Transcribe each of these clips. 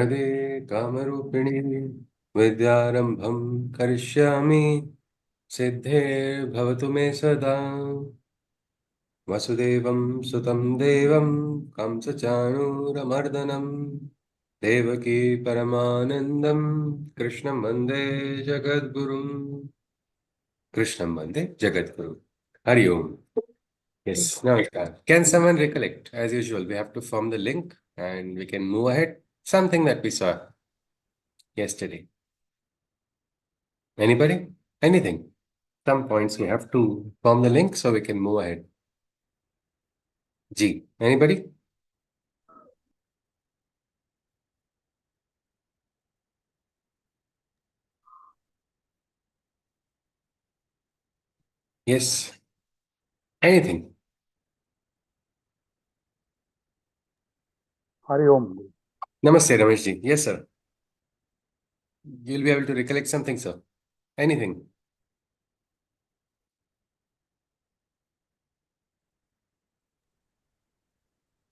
Ade kamarupini vidyarambham karishyami siddhe bhavatu me sada vasudevam sutam devam kamsachanuramardanam devaki paramanandam krishnam vande jagadgurum. Krishnam vande jagadguru. Hari Om. Yes, namaskar. Can someone recollect? As usual, we have to form the link and we can move ahead. Something that we saw yesterday. Anybody? Anything? Some points we have to form the link so we can move ahead. G. Anybody? Yes. Anything? Hari Om. Namaste, Ramesh ji. Yes, sir. You'll be able to recollect something, sir. Anything?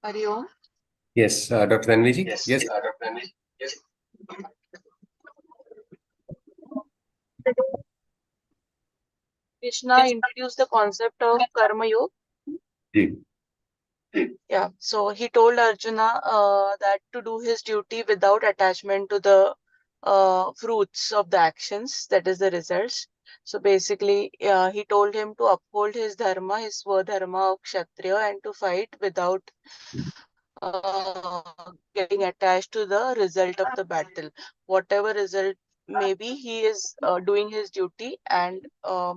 Hari Om. Yes, Dr. Tanvi ji. Yes. Dr. Ramesh. Yes. Krishna introduced the concept of Karma Yog. Ji. Yeah, so he told Arjuna that to do his duty without attachment to the fruits of the actions, that is the results. So basically, he told him to uphold his dharma, his swadharma of Kshatriya, and to fight without getting attached to the result of the battle. Whatever result may be, he is doing his duty, and uh,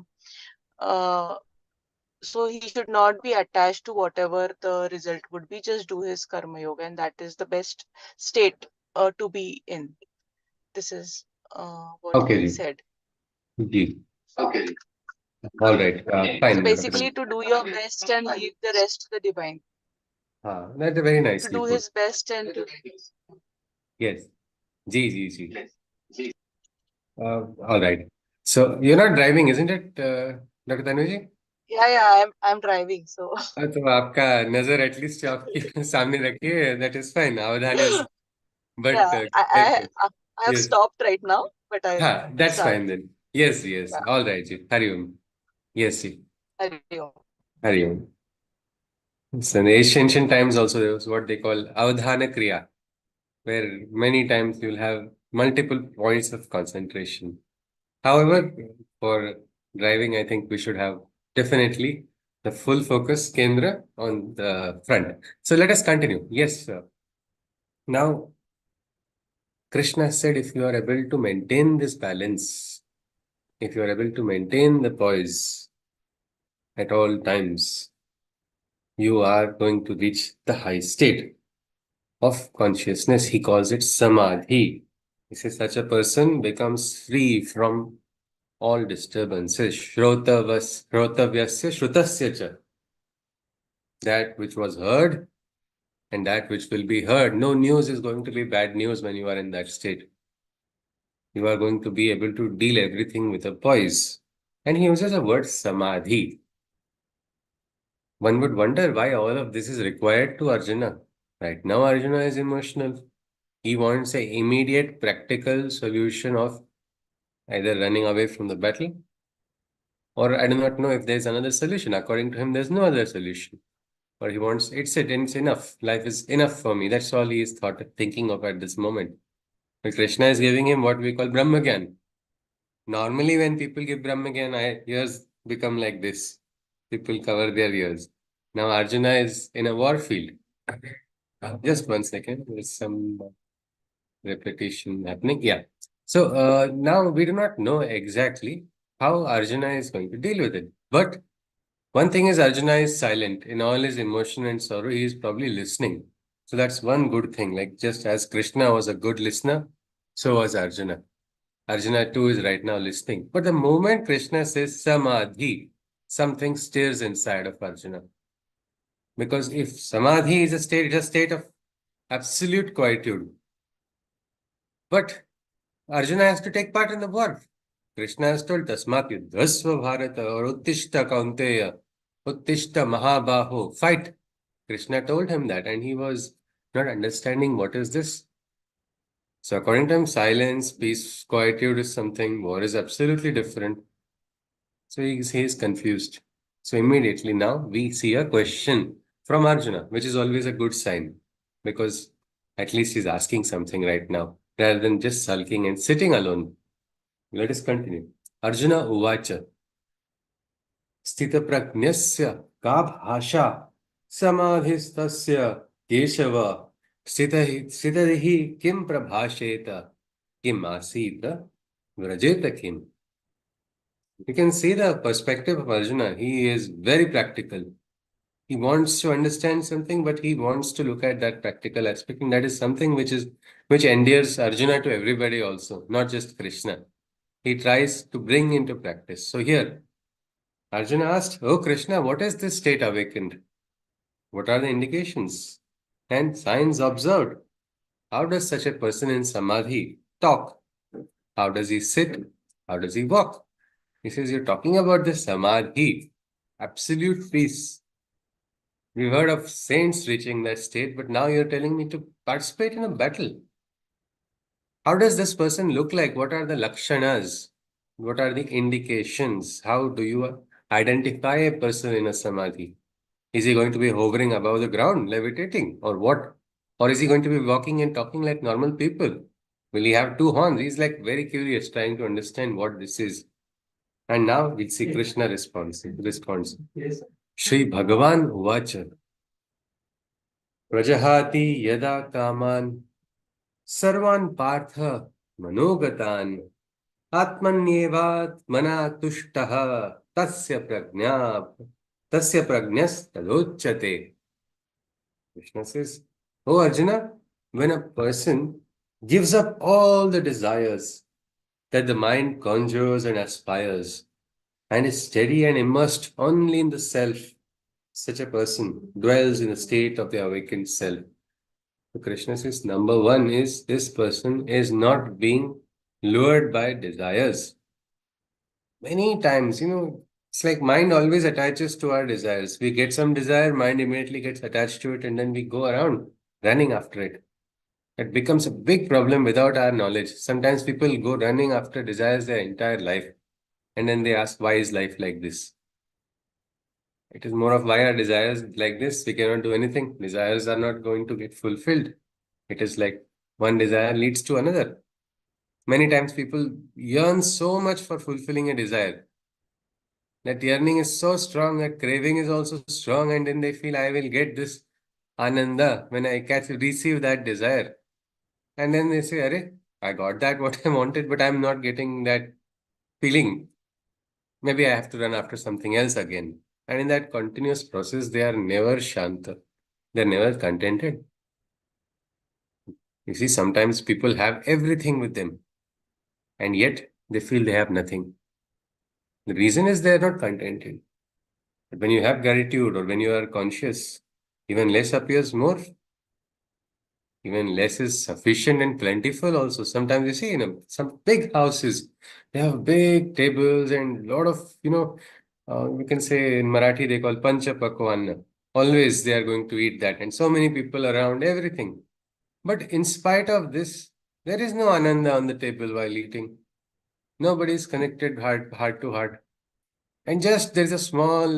so he should not be attached to whatever the result would be. Just do his karma yoga, and that is the best state to be in. This is what Okay, he ji. said. Ji. Okay. All right. So Fine. basically, to do your best and leave the rest to the divine. That's very To nicely do put. his best and to. Yes. Ji. All right. So you're not driving, isn't it, Dr. Tanvi ji? Yeah, I'm driving. So हाँ, तो आपका नजर at least आपके सामने रखिए that is fine अवधान is but yeah, I have yes stopped right now, but I'll हाँ that's start. Fine then yes Yeah, all right जी हरिओम यस जी Hari Om. Hari Om so in the ancient times also there was what they call avadhana kriya where many times you'll have multiple points of concentration. However, for driving I think we should have definitely the full focus kendra on the front. So let us continue. Yes, sir. Now, Krishna said if you are able to maintain this balance, if you are able to maintain the poise at all times, you are going to reach the high state of consciousness. He calls it Samadhi. He says such a person becomes free from all disturbances. Shrotavyasya shrutasya cha. That which was heard and that which will be heard. No news is going to be bad news when you are in that state. You are going to be able to deal everything with a poise. And he uses a word Samadhi. One would wonder why all of this is required to Arjuna. Right now, Arjuna is emotional. He wants an immediate practical solution of either running away from the battle or I do not know if there's another solution. According to him, there's no other solution. Or he wants, it's enough. Life is enough for me. That's all he is thinking of at this moment. But Krishna is giving him what we call Brahmagyan. Normally, when people give Brahmagyan, ears become like this. People cover their ears. Now, Arjuna is in a war field. Just 1 second. There's some repetition happening. Yeah. So, now we do not know exactly how Arjuna is going to deal with it. But one thing is, Arjuna is silent. In all his emotion and sorrow, he is probably listening. So, that's one good thing. Like, just as Krishna was a good listener, so was Arjuna. Arjuna too is right now listening. But the moment Krishna says Samadhi, something stirs inside of Arjuna. Because if Samadhi is a state, it's a state of absolute quietude. But Arjuna has to take part in the war. Krishna has told Tasmat Yuddhasva Bharata or Uttishta Kaunteya, Uttishta Mahabaho, fight. Krishna told him that and he was not understanding what is this. So according to him, silence, peace, quietude is something, war is absolutely different. So he is confused. So immediately now we see a question from Arjuna, which is always a good sign because at least he's asking something right now rather than just sulking and sitting alone. Let us continue. Arjuna Uvacha Sthitapragnyasya ka bhasha samadhistasya keshava sthitaihi kim prabhasheta kim asita vrajeta kim. You can see the perspective of Arjuna. He is very practical. He wants to understand something, but he wants to look at that practical aspect, and that is something which endears Arjuna to everybody also, not just Krishna. He tries to bring into practice. So here, Arjuna asked, "Oh Krishna, what is this state awakened? What are the indications and signs observed? How does such a person in Samadhi talk? How does he sit? How does he walk?" He says, "You're talking about the Samadhi, absolute peace. We've heard of saints reaching that state, but now you're telling me to participate in a battle. How does this person look like? What are the lakshanas? What are the indications? How do you identify a person in a samadhi? Is he going to be hovering above the ground, levitating, or what? Or is he going to be walking and talking like normal people? Will he have two horns?" He's like very curious, trying to understand what this is. And now we'll see Krishna responds. Yes. Shri Bhagavan Uvacha Prajahati Yada Kaman Sarvan Partha Manogatan Atmanyeva Tushtaha Tasya Pragnyas Tadocchate. Krishna says, "Oh Arjuna, when a person gives up all the desires that the mind conjures and aspires and is steady and immersed only in the self, such a person dwells in a state of the awakened self." So Krishna says, number one is this person is not being lured by desires. Many times, it's like mind always attaches to our desires. We get some desire, mind immediately gets attached to it, and then we go around running after it. It becomes a big problem without our knowledge. Sometimes people go running after desires their entire life, and then they ask, why is life like this? It is more of why are desires like this? We cannot do anything. Desires are not going to get fulfilled. It is like one desire leads to another. Many times people yearn so much for fulfilling a desire. That yearning is so strong, that craving is also strong, and then they feel I will get this ananda when I receive that desire. And then they say, Arey, I got that what I wanted, but I'm not getting that feeling. Maybe I have to run after something else again. And in that continuous process, they are never shanta. They're never contented. You see, sometimes people have everything with them, and yet they feel they have nothing. The reason is they are not contented. But when you have gratitude or when you are conscious, even less appears more. Even less is sufficient and plentiful also. Sometimes you see, some big houses, they have big tables and lot of, we can say in Marathi they call pancha pakwana. Always they are going to eat that, and so many people around, everything. But in spite of this, there is no ananda on the table while eating. Nobody is connected heart to heart. And just there's a small,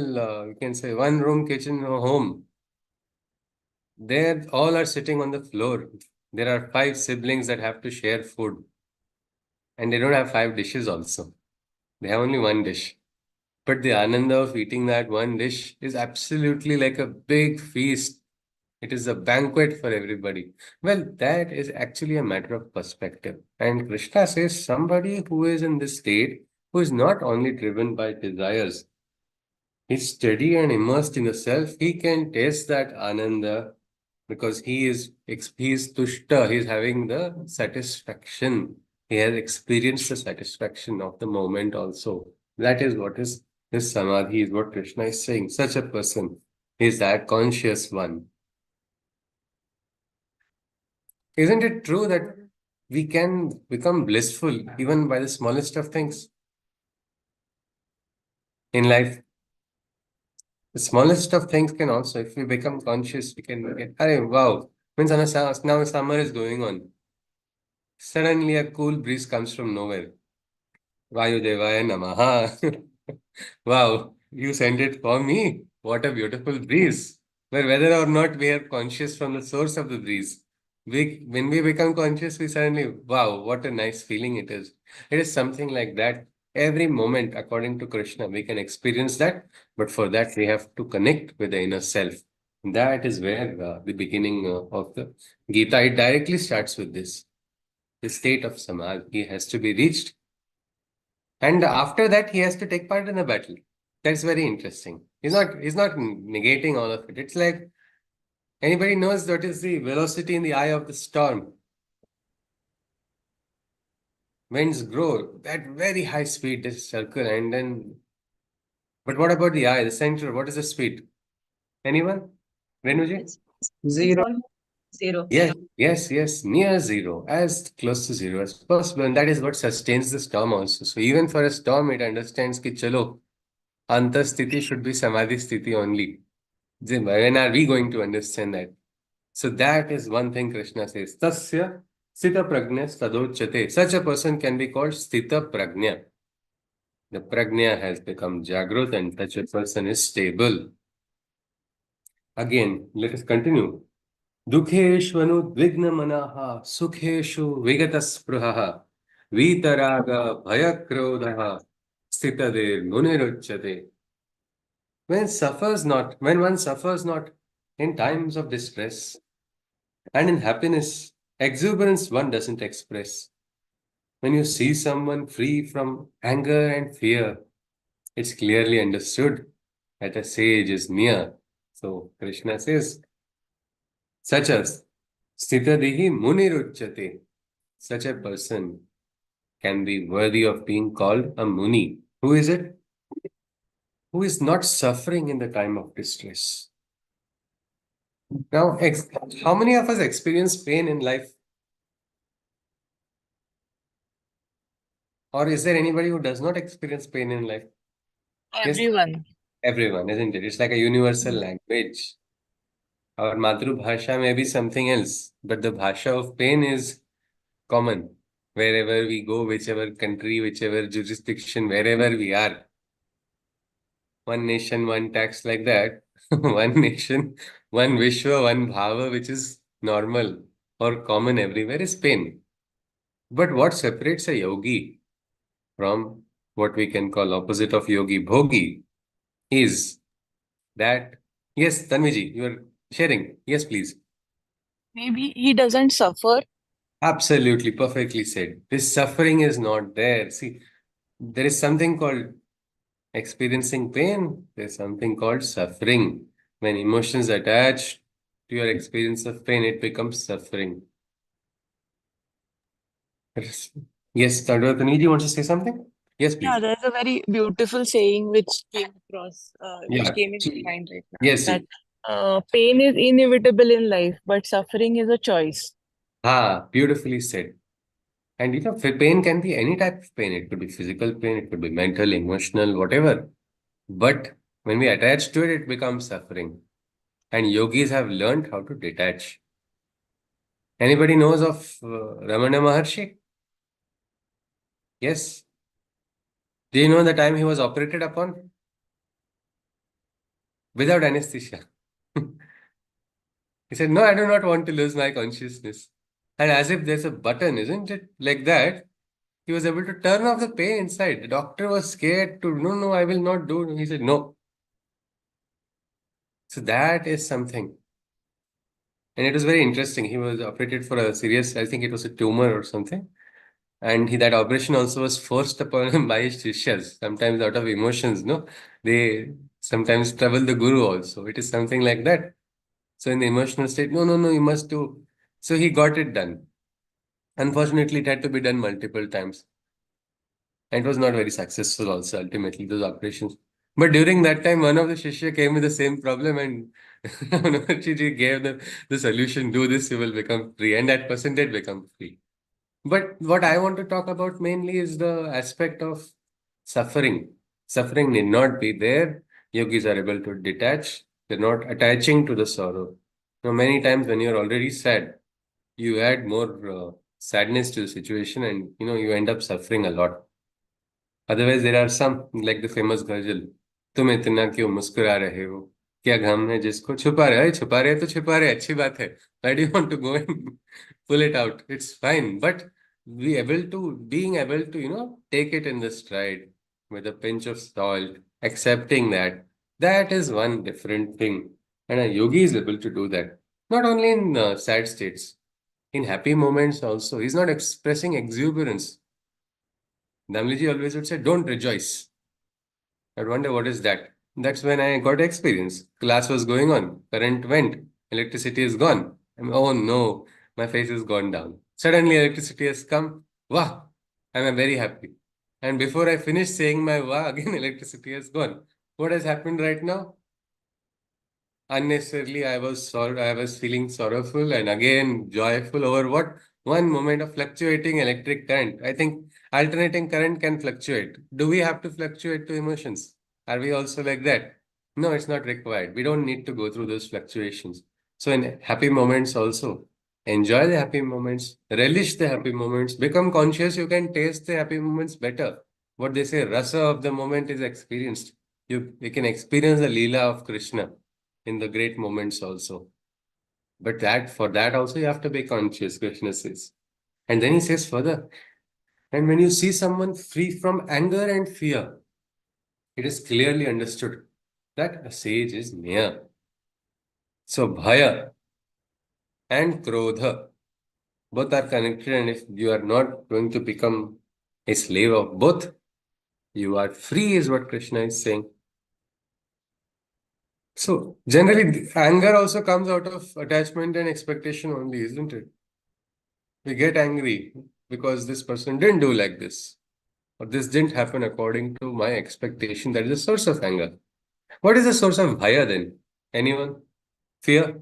you can say, one room kitchen home. They all are sitting on the floor. There are five siblings that have to share food. And they don't have five dishes also. They have only one dish. But the ananda of eating that one dish is absolutely like a big feast. It is a banquet for everybody. Well, that is actually a matter of perspective. And Krishna says somebody who is in this state, who is not only driven by desires, he's steady and immersed in the self, he can taste that ananda because he is tushta, he's having the satisfaction. He has experienced the satisfaction of the moment also. That is what is this samadhi, is what Krishna is saying. Such a person is that conscious one. Isn't it true that we can become blissful even by the smallest of things in life? The smallest of things can also, if we become conscious, we can get, wow, means now summer is going on. Suddenly a cool breeze comes from nowhere. Vayudevaya Namaha. Wow, you sent it for me. What a beautiful breeze. But whether or not we are conscious from the source of the breeze, when we become conscious, we suddenly, wow, what a nice feeling it is. It is something like that. Every moment, according to Krishna, we can experience that. But for that, we have to connect with the inner self. That is where the beginning of the Gita, it directly starts with this. The state of Samadhi has to be reached, and after that, he has to take part in the battle. That's very interesting. He's not negating all of it. It's like anybody knows what is the velocity in the eye of the storm. Winds grow at very high speed, this circle, and then. But what about the eye, the center? What is the speed? Anyone? Renuji? It's Zero. almost zero. Yes, yes, yes, near zero, as close to zero as possible. And that is what sustains the storm also. So even for a storm, it understands ki chalo, antasthiti should be samadhi sthiti only. Then when are we going to understand that? So that is one thing Krishna says. Tasya Sthitapragna sadochyate. Such a person can be called Sthitapragna. The pragna has become Jagrut and such a person is stable. Again, let us continue. Dukheshvanu dvigna manaha sukheshu vigataspruhaha vitaraga bhayakrodhaha sthitadir muniruchyate. When one suffers not in times of distress, and in happiness, exuberance one doesn't express. When you see someone free from anger and fear, it's clearly understood that a sage is near. So Krishna says, such as Sthitadihi Muniruchyate, such a person can be worthy of being called a Muni. Who is it? Who is not suffering in the time of distress. Now, how many of us experience pain in life? Or is there anybody who does not experience pain in life? Yes, Everyone. everyone, isn't it? It's like a universal language. Our Matru Bhasha may be something else, but the Bhasha of pain is common. Wherever we go, whichever country, whichever jurisdiction, wherever we are. One nation, one tax, like that. One nation, one Vishwa, one Bhava, which is normal or common everywhere, is pain. But what separates a yogi from what we can call opposite of yogi, bhogi, is that, yes, Tanviji, you are sharing. Yes, please. Maybe he doesn't suffer. Absolutely, perfectly said. This suffering is not there. See, there is something called experiencing pain. There's something called suffering. When emotions attach to your experience of pain, it becomes suffering. Yes, Tanviji wants to say something? Yes, Yeah, please. there's a very beautiful saying which Yeah. came in my mind right now, Yes, that yes. pain is inevitable in life, but suffering is a choice. Ah, beautifully said. And pain can be any type of pain. It could be physical pain, it could be mental, emotional, whatever. But when we attach to it, it becomes suffering. And yogis have learned how to detach. Anybody knows of Ramana Maharshi? Yes. Do you know the time he was operated upon? Without anesthesia. He said, no, I do not want to lose my consciousness. And as if there's a button, isn't it? Like that, he was able to turn off the pain inside. The doctor was scared to, no, no, I will not do. He said, no. So that is something. And it was very interesting. He was operated for a serious, I think it was a tumor or something. And that operation also was forced upon him by his shishyas, sometimes out of emotions, no? They sometimes trouble the guru also. It is something like that. So in the emotional state, no, no, no, you must do. So he got it done. Unfortunately, it had to be done multiple times. And it was not very successful also, ultimately, those operations. But during that time, one of the Shishya came with the same problem and Maharshi gave the solution, do this, you will become free. And that person did become free. But what I want to talk about mainly is the aspect of suffering. Suffering need not be there. Yogis are able to detach. They're not attaching to the sorrow. Now, many times when you're already sad, you add more sadness to the situation, and you end up suffering a lot. Otherwise, there are some, like the famous ghazal, तुम इतना क्यों मुस्कुरा रहे हो, क्या गम है जिसको छुपा रहे, छुपा रहे तो छुपा रहे, अच्छी बात है. Why do you want to go and pull it out? It's fine, but being able to take it in the stride with a pinch of salt, accepting that is one different thing, and a yogi is able to do that. Not only in sad states, in happy moments also. He's not expressing exuberance. Damliji always would say, "Don't rejoice." I wonder what is that. That's when I got experience. Class was going on, current went, electricity is gone. Oh no, my face has gone down. Suddenly electricity has come. Wow, I'm very happy. And before I finish saying my wow, again electricity has gone. What has happened right now? Unnecessarily, I was feeling sorrowful and again joyful over what? One moment of fluctuating electric current. I think alternating current can fluctuate. Do we have to fluctuate to emotions? Are we also like that? No, it's not required. We don't need to go through those fluctuations. So in happy moments also, enjoy the happy moments, relish the happy moments, become conscious. You can taste the happy moments better. What they say, rasa of the moment is experienced. You can experience the Leela of Krishna in the great moments also. But for that also you have to be conscious, Krishna says. And then he says further, and when you see someone free from anger and fear, it is clearly understood that a sage is near. So bhaya and krodha both are connected, and if you are not going to become a slave of both, you are free, is what Krishna is saying. So generally, anger also comes out of attachment and expectation only, isn't it? We get angry because this person didn't do like this, or this didn't happen according to my expectation. That is the source of anger. What is the source of bhaya then? Anyone? Fear?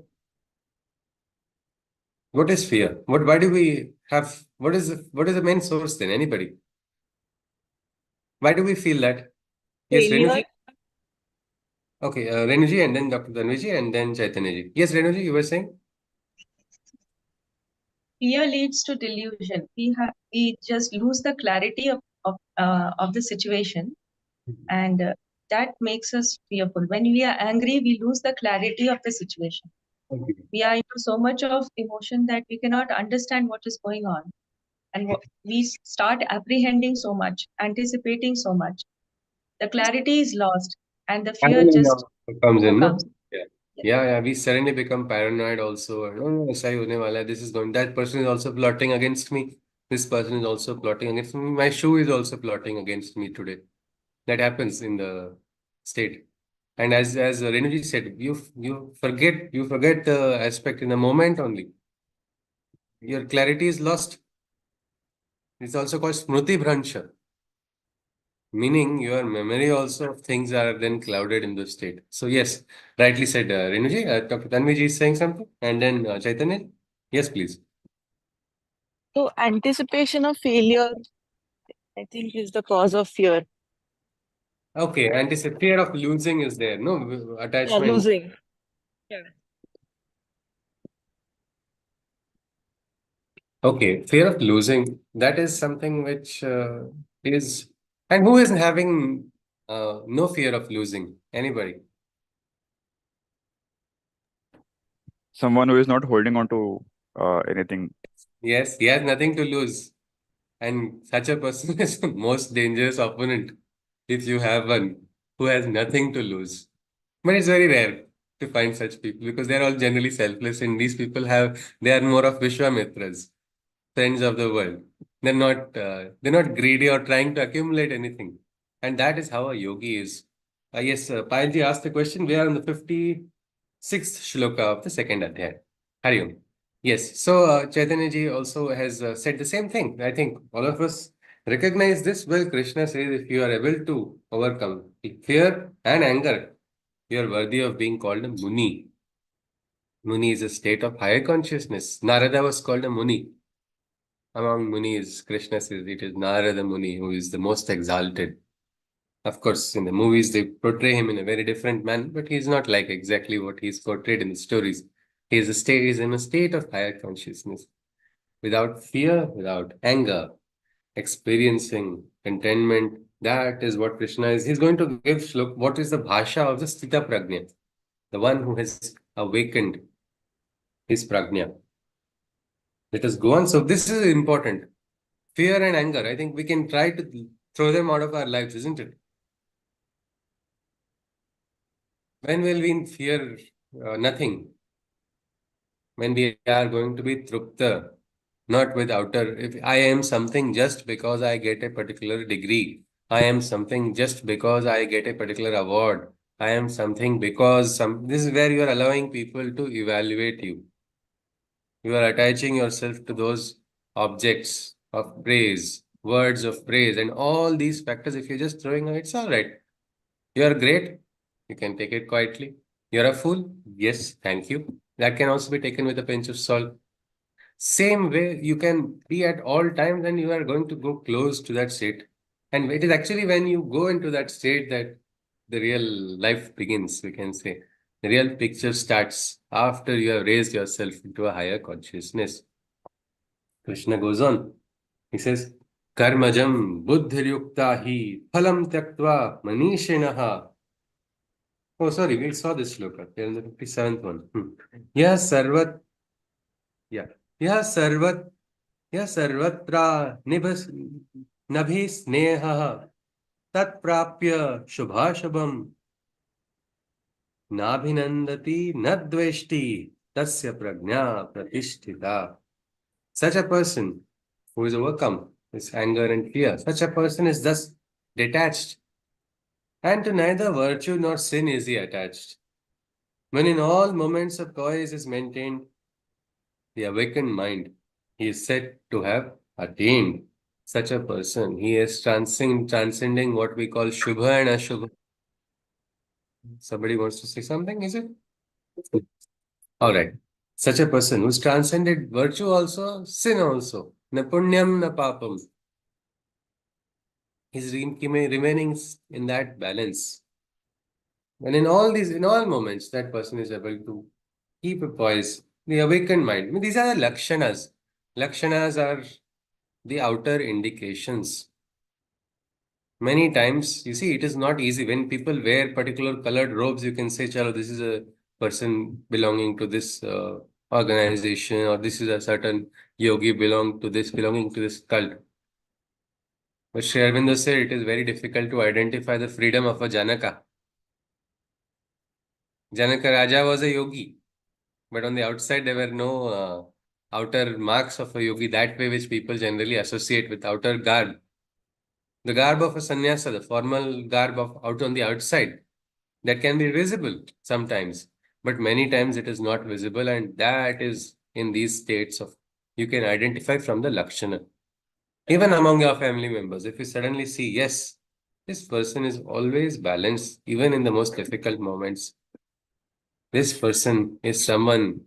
What is fear? Why do we have, what is the main source then? Anybody? Why do we feel that? Yes, Failure. Renuji? Okay, Renuji and then Dr. Tanviji and then Chaitanyaji. Yes, Renuji, you were saying? Fear leads to delusion. We just lose the clarity of the situation, and that makes us fearful. When we are angry, we lose the clarity of the situation. Okay. We are into so much of emotion that we cannot understand what is going on, and we start apprehending so much, anticipating so much. The clarity is lost, and the fear Paranoia just comes in, no? comes. Yeah. Yeah. Yeah, we suddenly become paranoid also. No, ऐसा ही होने वाला है. This is going. That person is also plotting against me. This person is also plotting against me. My shoe is also plotting against me today. That happens in the state. And as Renuji said, you forget the aspect in the moment only. Your clarity is lost. It's also called smruti bhransha, meaning your memory also of things are then clouded in the state. So yes, rightly said, Renuji. Dr. Tanviji is saying something, and then Chaitanya. Yes, please. So anticipation of failure, I think, is the cause of fear. Okay, and this fear of losing is there. No Yeah, attachment. losing. Yeah. Okay, fear of losing. That is something which is, and who is having no fear of losing? Anybody? Someone who is not holding on to anything. Yes, he has nothing to lose. And such a person is the most dangerous opponent if you have one who has nothing to lose. But it's very rare to find such people because they're all generally selfless, and these people they are more of Vishwamitras, friends of the world. They're not greedy or trying to accumulate anything. And that is how a yogi is. Yes, Payalji asked the question. We are on the 56th shloka of the second adhyaya. Hari Om. Yes, so Chaitanya ji also has said the same thing. I think all of us recognize this. Well, Krishna says if you are able to overcome fear and anger, you are worthy of being called a Muni. Muni is a state of higher consciousness. Narada was called a Muni. Among Munis, Krishna says it is Narada Muni who is the most exalted. Of course, in the movies, they portray him in a very different manner, but he's not like exactly what he's portrayed in the stories. He's in a state of higher consciousness. without fear, without anger, experiencing contentment. That is what Krishna is. He's going to give Shloka. What is the bhasha of the Sthitapragna? The one who has awakened his prajna. Let us go on. So this is important. Fear and anger. I think we can try to throw them out of our lives, isn't it? When will we fear nothing? When we are going to be trupta, not with outer. If I am something just because I get a particular degree, I am something just because I get a particular award, I am something because some. This is where you are allowing people to evaluate you. You are attaching yourself to those objects of praise, words of praise, and all these factors. If you're just throwing away, it's all right. You are great. You can take it quietly. You're a fool. Yes, thank you. That can also be taken with a pinch of salt. Same way, you can be at all times and you are going to go close to that state. And it is actually when you go into that state that the real life begins, we can say. The real picture starts after you have raised yourself into a higher consciousness. Krishna goes on. He says, Karmajam buddhiryukta hi phalam tyaktva manishinaha. Oh, sorry, we saw this shloka. Here in the 57th one. Yah sarvat, yeah. Yah sarvat, yah sarvatra nibhas nabhi sneha tat prapya shubhashabam nabhinandati nadveshti tasya prajna pratishtita. Such a person who is overcome with anger and fear, such a person is thus detached, and to neither virtue nor sin is he attached. When in all moments of poise is maintained, the awakened mind, he is said to have attained. Such a person, he is transcending what we call Shubha and Ashubha. Somebody wants to say something, is it? All right. Such a person who's transcended virtue also, sin also. Na punyam na papam. He's remaining in that balance. And in all moments, that person is able to keep a poise, the awakened mind. I mean, these are the lakshanas. Lakshanas are the outer indications. Many times, you see, it is not easy. When people wear particular colored robes, you can say, chalo, this is a person belonging to this organization, or this is a certain yogi belonging to this cult. But Sri Aurobindo said it is very difficult to identify the freedom of a Janaka. Janaka Raja was a yogi, but on the outside there were no outer marks of a yogi that way which people generally associate with outer garb. The garb of a sannyasa, the formal garb of out on the outside, that can be visible sometimes, but many times it is not visible, and that is in these states of you can identify from the lakshana. Even among your family members, if you suddenly see, yes, this person is always balanced, even in the most difficult moments. This person is someone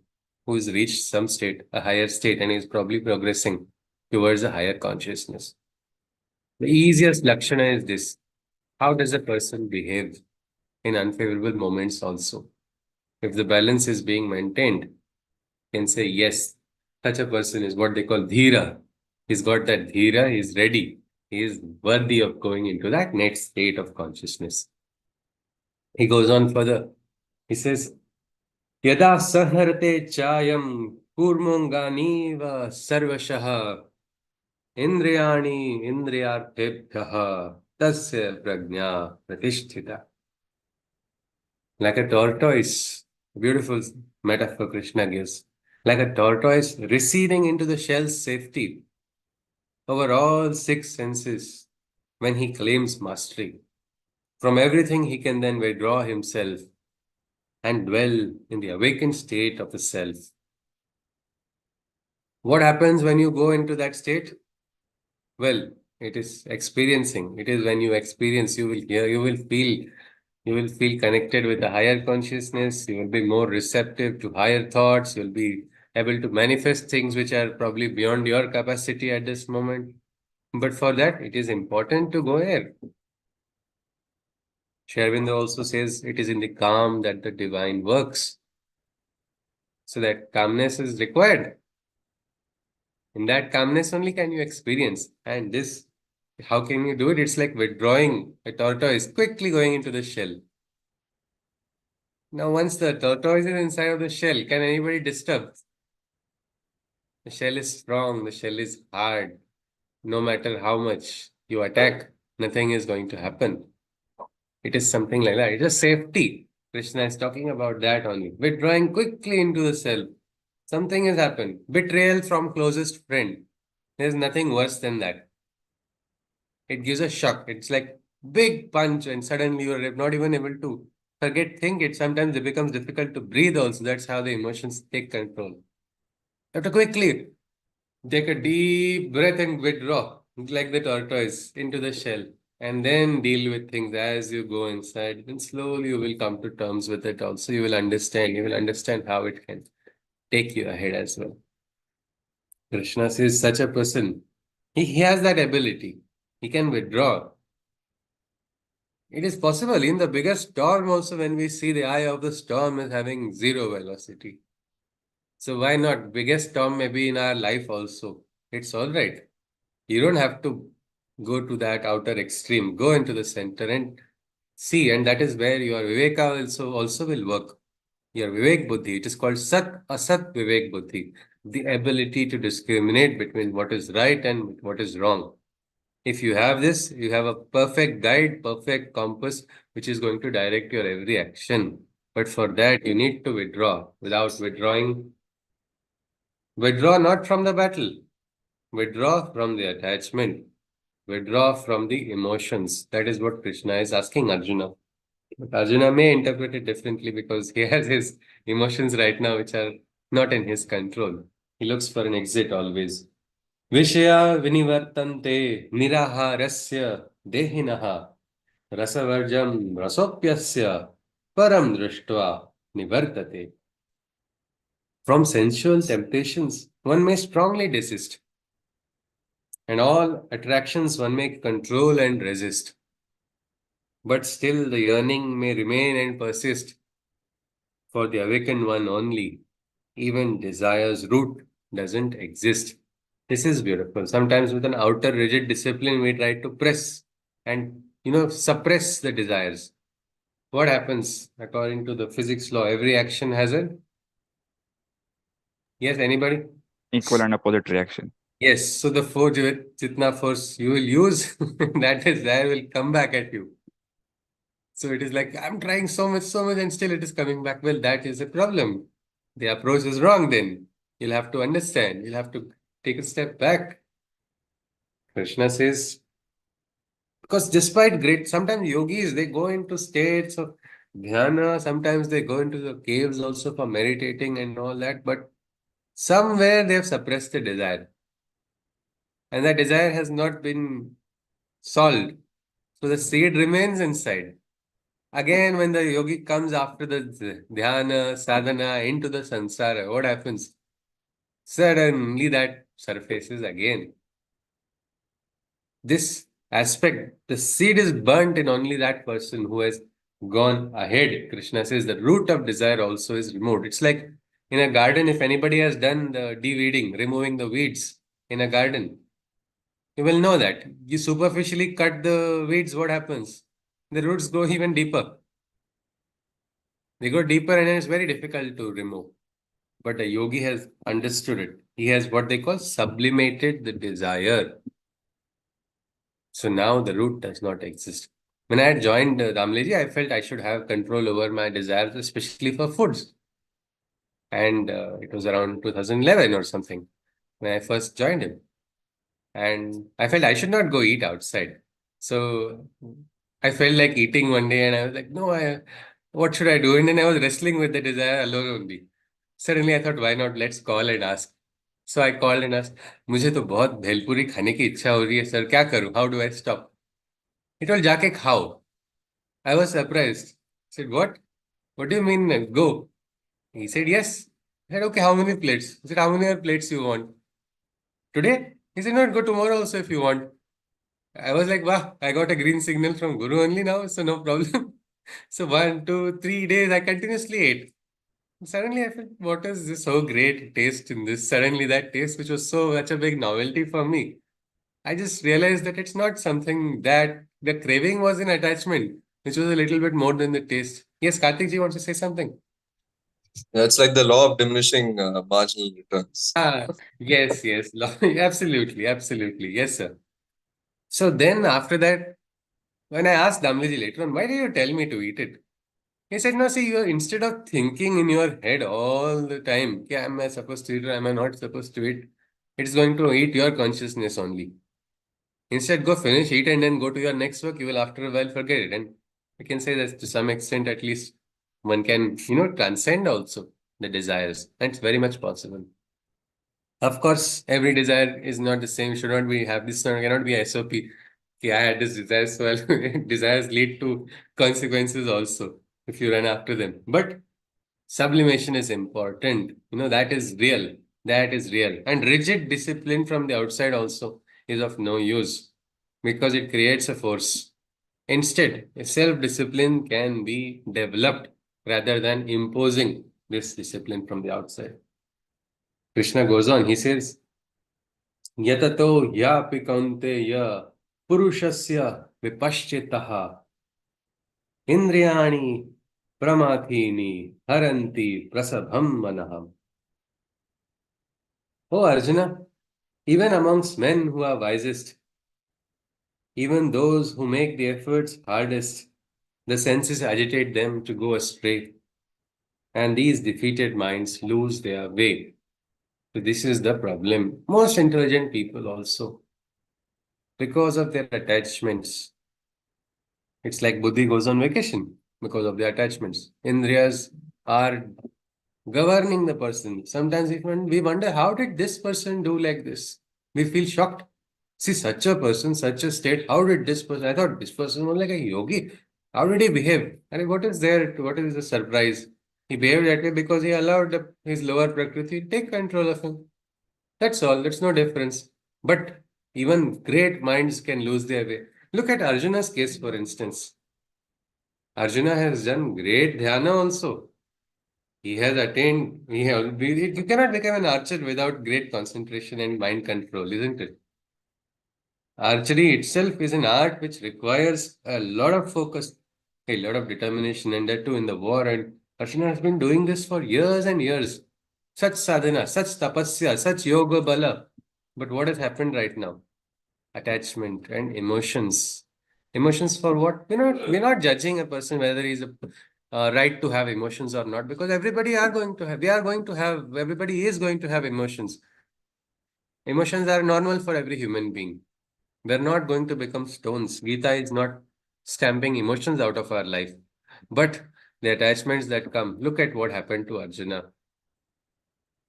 who has reached some state, a higher state, and is probably progressing towards a higher consciousness. The easiest lakshana is this. How does a person behave in unfavorable moments also? If the balance is being maintained, you can say, yes, such a person is what they call dhira. He's got that dhira, he's ready. He is worthy of going into that next state of consciousness. He goes on further. He says, Yada saharate chayam kurmunganiva sarvashaha indriyani indriyartebhyaha tasya prajna pratisthita. Like a tortoise, beautiful metaphor Krishna gives. Like a tortoise receding into the shell's safety over all six senses when he claims mastery. From everything he can then withdraw himself and dwell in the awakened state of the self. What happens when you go into that state? Well, it is experiencing. It is when you experience, you will hear, you will feel connected with a higher consciousness. You will be more receptive to higher thoughts. You'll be able to manifest things which are probably beyond your capacity at this moment. But for that, it is important to go here. Sri Aurobindo also says it is in the calm that the divine works. So that calmness is required. In that calmness only can you experience. And this, how can you do it? It's like withdrawing a tortoise, quickly going into the shell. Now, once the tortoise is inside of the shell, can anybody disturb? The shell is strong, the shell is hard. No matter how much you attack, nothing is going to happen. It is something like that. It is safety. Krishna is talking about that only. Withdrawing quickly into the self. Something has happened. Betrayal from closest friend. There's nothing worse than that. It gives a shock. It's like big punch, and suddenly you are not even able to think it. Sometimes it becomes difficult to breathe also. That's how the emotions take control. You have to quickly take a deep breath and withdraw, like the tortoise, into the shell, and then deal with things as you go inside. And slowly you will come to terms with it also. You will understand. You will understand how it can take you ahead as well. Krishna is such a person. He has that ability. He can withdraw. It is possible in the biggest storm also, when we see the eye of the storm is having zero velocity. So why not? Biggest storm maybe in our life also. It's all right. You don't have to go to that outer extreme. Go into the center and see. And that is where your Viveka also will work. Your Vivek Buddhi. It is called Sat Asat Vivek Buddhi. The ability to discriminate between what is right and what is wrong. If you have this, you have a perfect guide, perfect compass, which is going to direct your every action. But for that, you need to withdraw. Without withdrawing, withdraw not from the battle, withdraw from the attachment, withdraw from the emotions. That is what Krishna is asking Arjuna. But Arjuna may interpret it differently because he has his emotions right now, which are not in his control. He looks for an exit always. Vishaya vinivartante niraharasya dehinaha rasavarjam rasopyasya param drishtva nivartate. From sensual temptations, one may strongly desist, and all attractions one may control and resist. But still the yearning may remain and persist for the awakened one only. Even desire's root doesn't exist. This is beautiful. Sometimes with an outer rigid discipline, we try to press and, suppress the desires. What happens according to the physics law? Every action has a... Yes, anybody? Equal and opposite reaction. Yes. So the force, jitna force you will use, that desire will come back at you. So it is like, I'm trying so much, and still it is coming back. Well, that is a problem. The approach is wrong then. You'll have to understand. You'll have to take a step back. Krishna says, because despite great, sometimes yogis, they go into states of dhyana, sometimes they go into the caves also for meditating and all that, but somewhere they have suppressed the desire. And that desire has not been solved. So the seed remains inside. Again, when the yogi comes after the dhyana, sadhana, into the samsara, what happens? Suddenly that surfaces again. This aspect, the seed is burnt in only that person who has gone ahead. Krishna says the root of desire also is removed. It's like in a garden, if anybody has done the de-weeding, removing the weeds in a garden, you will know that. You superficially cut the weeds, what happens? The roots go even deeper. They go deeper and it's very difficult to remove. But a yogi has understood it. He has what they call sublimated the desire. So now the root does not exist. When I had joined Ramleji, I felt I should have control over my desires, especially for foods. And it was around 2011 or something when I first joined him. And I felt I should not go eat outside. So I felt like eating one day and I was like, no, what should I do? And then I was wrestling with the desire alone only. Suddenly I thought, why not? Let's call and ask. So I called and asked, मुझे तो बहुत भेलपुरी खाने की इच्छा हो रही है sir, क्या करूं? How do I stop? He told, जाके खाओ. I was surprised. I said, what? What do you mean, go? He said, yes. I said, okay, how many plates? He said, how many plates you want? Today? He said, no, go tomorrow also if you want. I was like, wow, I got a green signal from Guru only now, so no problem. So 1, 2, 3 days I continuously ate. Suddenly I felt, what is this so great taste in this? Suddenly that taste, which was so much a big novelty for me, I just realized that it's not something that the craving was in attachment, which was a little bit more than the taste. Yes, Karthik ji wants to say something. Yeah, it's like the law of diminishing marginal returns. Ah, yes, yes, absolutely, absolutely. Yes, sir. So then after that, when I asked Damliji later on, why did you tell me to eat it? He said, no, see, instead of thinking in your head all the time, yeah, am I supposed to eat or am I not supposed to eat? It's going to eat your consciousness only. Instead, go finish, eat, and then go to your next work. You will after a while forget it. And I can say that to some extent, at least, one can, transcend also the desires. And it's very much possible. Of course, every desire is not the same, should not be have this cannot be SOP. Okay, I had this desire, so desires lead to consequences also if you run after them. But sublimation is important. That is real. That is real. And rigid discipline from the outside also is of no use because it creates a force. Instead, self-discipline can be developed rather than imposing this discipline from the outside. Krishna goes on, he says, यततो यापि कौन्तेय पुरुषस्य विपश्चितः इंद्रियाणि प्रमाथीनि हरन्ति प्रसभं मनः. Oh Arjuna, even amongst men who are wisest, even those who make the efforts hardest, the senses agitate them to go astray, and these defeated minds lose their way. So this is the problem. Most intelligent people also, because of their attachments, it's like Buddhi goes on vacation because of the attachments. Indriyas are governing the person. Sometimes we wonder, how did this person do like this? We feel shocked. See, such a person, such a state, how did this person? I thought this person was like a yogi. How did he behave? And what is there? What is the surprise? He behaved that way because he allowed his lower prakriti to take control of him. That's all. That's no difference. But even great minds can lose their way. Look at Arjuna's case, for instance. Arjuna has done great dhyana also. He has attained, you cannot become an archer without great concentration and mind control, isn't it? Archery itself is an art which requires a lot of focus, a lot of determination, and that too in the war. And Arjuna has been doing this for years and years. Such sadhana, such tapasya, such yoga bala. But what has happened right now? Attachment and emotions. Emotions for what? We're not judging a person whether he's a right to have emotions or not, because everybody are going to have. We are going to have. Everybody is going to have emotions. Emotions are normal for every human being. We're not going to become stones. Gita is not stamping emotions out of our life, but the attachments that come. Look at what happened to Arjuna.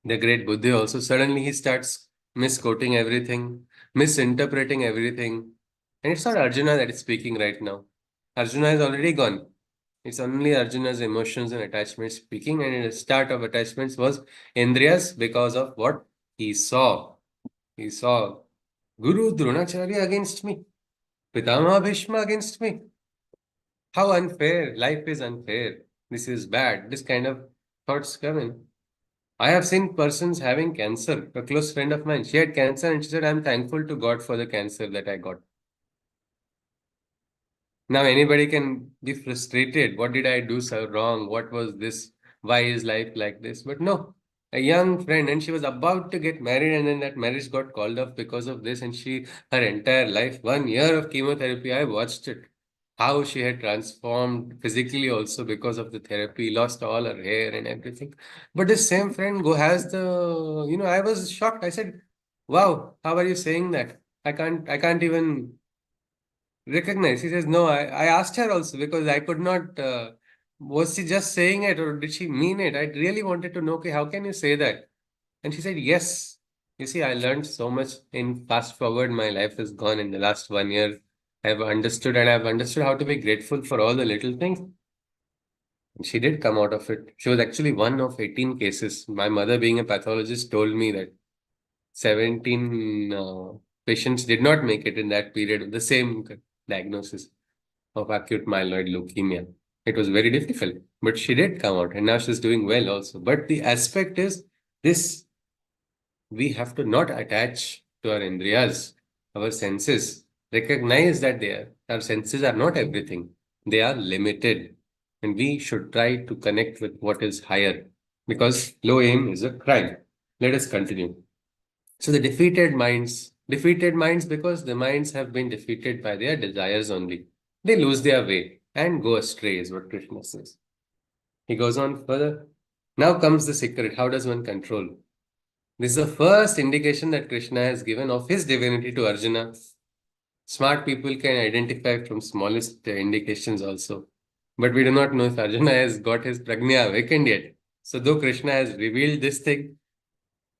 The great Buddha also, suddenly he starts misquoting everything, misinterpreting everything. And it's not Arjuna that is speaking right now. Arjuna is already gone. It's only Arjuna's emotions and attachments speaking. And the start of attachments was Indriyas because of what he saw. He saw Guru Dronacharya against me, Pitama Bhishma against me. How unfair. Life is unfair. This is bad. This kind of thoughts come in. I have seen persons having cancer. A close friend of mine, she had cancer and she said, I'm thankful to God for the cancer that I got. Now anybody can be frustrated. What did I do so wrong? What was this? Why is life like this? But no, a young friend, and she was about to get married, and then that marriage got called off because of this. And her entire life, 1 year of chemotherapy, I watched it. How she had transformed physically also because of the therapy, lost all her hair and everything. But this same friend has I was shocked. I said, wow, how are you saying that? I can't even recognize. He says, no, I asked her also because I could not. Was she just saying it or did she mean it? I really wanted to know, okay, how can you say that? And she said, yes. You see, I learned so much in fast forward. My life is gone in the last 1 year. I've understood and I've understood how to be grateful for all the little things. And she did come out of it. She was actually one of 18 cases. My mother, being a pathologist, told me that 17 patients did not make it in that period with the same diagnosis of acute myeloid leukemia. It was very difficult, but she did come out, and now she's doing well also. But the aspect is this: we have to not attach to our indriyas, our senses. Recognize that our senses are not everything. They are limited. And we should try to connect with what is higher, because low aim is a crime. Let us continue. So the defeated minds because the minds have been defeated by their desires only. They lose their way and go astray, is what Krishna says. He goes on further. Now comes the secret. How does one control? This is the first indication that Krishna has given of his divinity to Arjuna. Smart people can identify from smallest indications also. But we do not know if Arjuna has got his prajna awakened yet. So though Krishna has revealed this thing,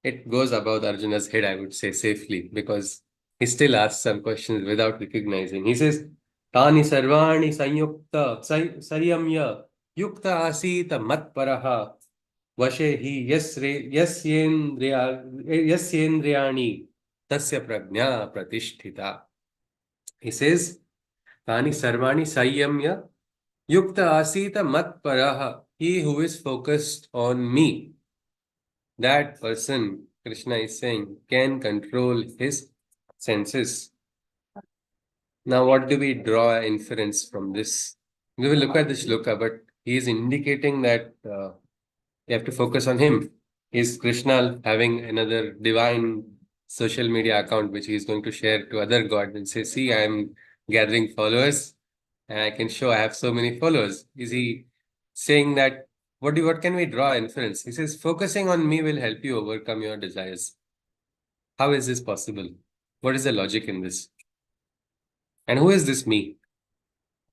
it goes above Arjuna's head, I would say safely, because he still asks some questions without recognizing. He says, Tani sarvani sanyukta saryamya yukta asita matparaha vashe hi yasyendriyani tasya prajna pratisthita. He says, Tani sarvani sanyamya yukta asita matparaha. He who is focused on me, that person, Krishna is saying, can control his senses. Now, what do we draw inference from this? We will look at the shloka, but he is indicating that you have to focus on him. Is Krishna having another divine social media account which he is going to share to other gods and say, see, I am gathering followers and I can show I have so many followers? Is he saying that what can we draw inference? He says, focusing on me will help you overcome your desires. How is this possible? What is the logic in this? And who is this me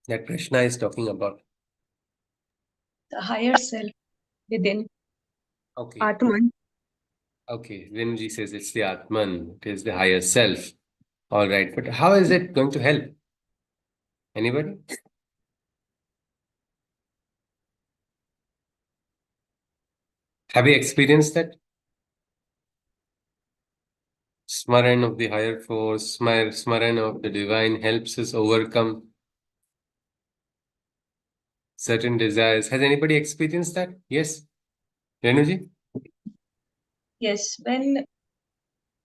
that Krishna is talking about? The higher self within Okay. Atman. Okay. Venuji says it's the Atman, it is the higher self. All right. But how is it going to help? Anybody? Have you experienced that? Smaran of the higher force, Smaran of the divine helps us overcome certain desires. Has anybody experienced that? Yes. Renuji? Yes, when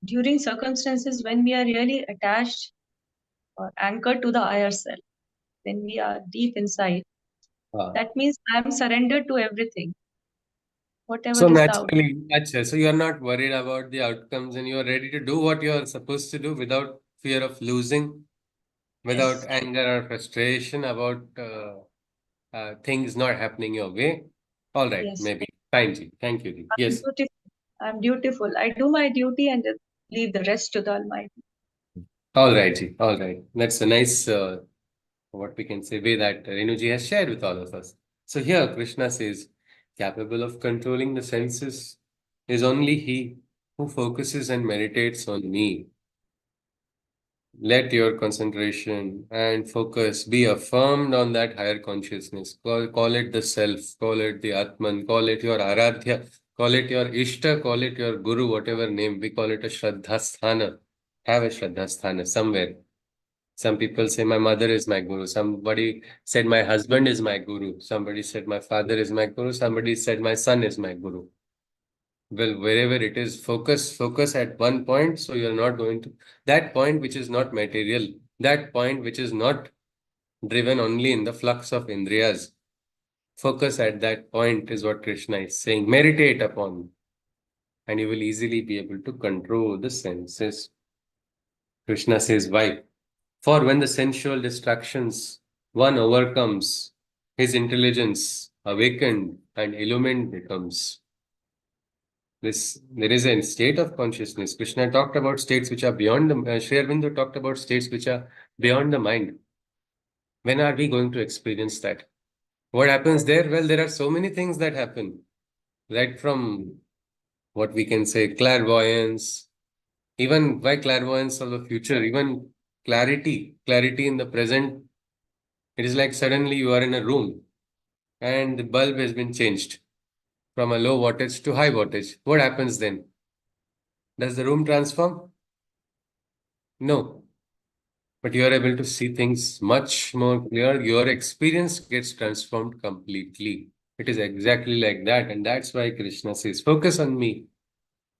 during circumstances when we are really attached or anchored to the higher self, when we are deep inside, that means I am surrendered to everything, whatever So is the outcome. naturally, so you are not worried about the outcomes and you are ready to do what you are supposed to do without fear of losing, without Yes, anger or frustration about things not happening your way. All right, yes. maybe. Fine, Ji. Thank you, Ji. I'm Yes. dutiful. I'm dutiful. I do my duty and leave the rest to the Almighty. All right, Ji. All right. That's a nice, what we can say, way that Renuji has shared with all of us. So here, Krishna says, capable of controlling the senses is only he who focuses and meditates on me. Let your concentration and focus be affirmed on that higher consciousness. Call it the self, call it the Atman, call it your Aradhya, call it your Ishta, call it your Guru, whatever name. We call it a Shraddhasthana. Have a Shraddhasthana somewhere. Some people say my mother is my Guru. Somebody said my husband is my Guru. Somebody said my father is my Guru. Somebody said my son is my Guru. Well, wherever it is, focus at one point. So you're not going to that point which is not material, that point which is not driven only in the flux of indriyas. Focus at that point is what Krishna is saying. Meditate upon, and you will easily be able to control the senses. Krishna says, why? For when the sensual distractions one overcomes, his intelligence awakened and illumined becomes. There is a state of consciousness. Krishna talked about states which are beyond the Sri Aurobindo talked about states which are beyond the mind. When are we going to experience that? What happens there? Well, there are so many things that happen, right from what we can say clairvoyance, even by clairvoyance of the future, even clarity in the present. It is like suddenly you are in a room and the bulb has been changed from a low wattage to high wattage. What happens then? Does the room transform? No. but you are able to see things much more clear. Your experience gets transformed completely. It is exactly like that. And that's why Krishna says, focus on me.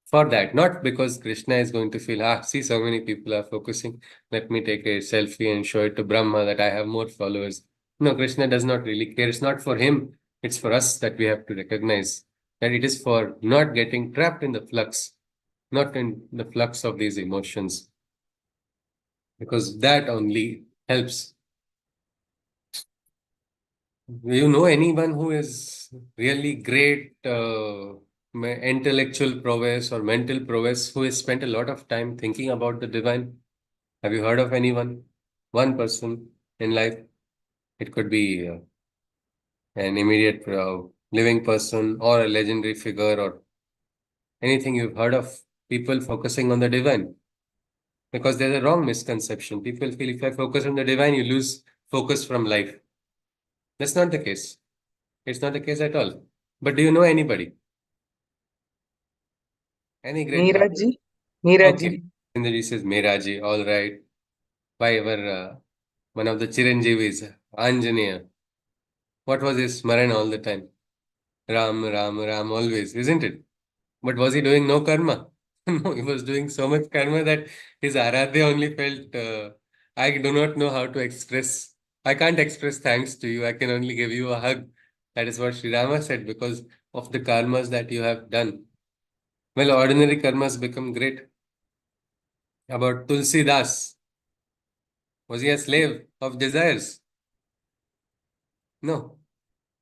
For that, not because Krishna is going to feel, see, so many people are focusing. Let me take a selfie and show it to Brahma that I have more followers. No, Krishna does not really care. It's not for him. It's for us that we have to recognize that it is for not getting trapped in the flux, not in the flux of these emotions, because that only helps. Do you know anyone who is really great intellectual prowess or mental prowess who has spent a lot of time thinking about the divine? Have you heard of anyone? One person in life? It could be an immediate living person or a legendary figure or anything you've heard of people focusing on the divine. Because there's a wrong misconception. People feel if I focus on the divine, you lose focus from life. That's not the case. It's not the case at all. But do you know anybody? Any great Lord? Neeraj ji, Neeraj ji. Okay. Indraji says Meraji, all right. By our one of the Chiranjeevis, Anjaneya. What was his smaran all the time? Ram, Ram, Ram, always, isn't it? But was he doing no karma? No, he was doing so much karma that his Aradhya only felt, I do not know how to express. I can't express thanks to you. I can only give you a hug. That is what Sri Rama said because of the karmas that you have done. Well, ordinary karmas become great. About Tulsi Das. Was he a slave of desires? No.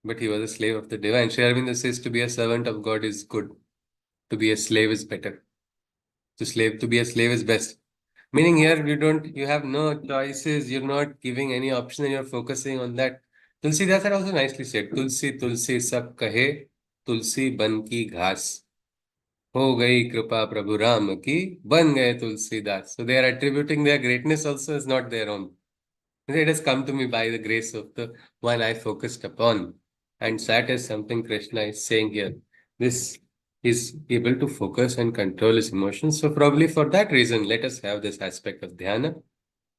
But he was a slave of the divine. Sri Aurobindo says to be a servant of God is good. To be a slave is better. To be a slave is best. Meaning here you have no choices, you're not giving any option and you're focusing on that. Tulsi Das had also nicely said, Tulsi Tulsi sab kahe, Tulsi ban ki घास. हो गई कृपा प्रभु राम की, बन गए Tulsidas. So they are attributing their greatness also as not their own. It has come to me by the grace of the one I focused upon. And that is something Krishna is saying here. This is able to focus and control his emotions. So probably for that reason, let us have this aspect of dhyana.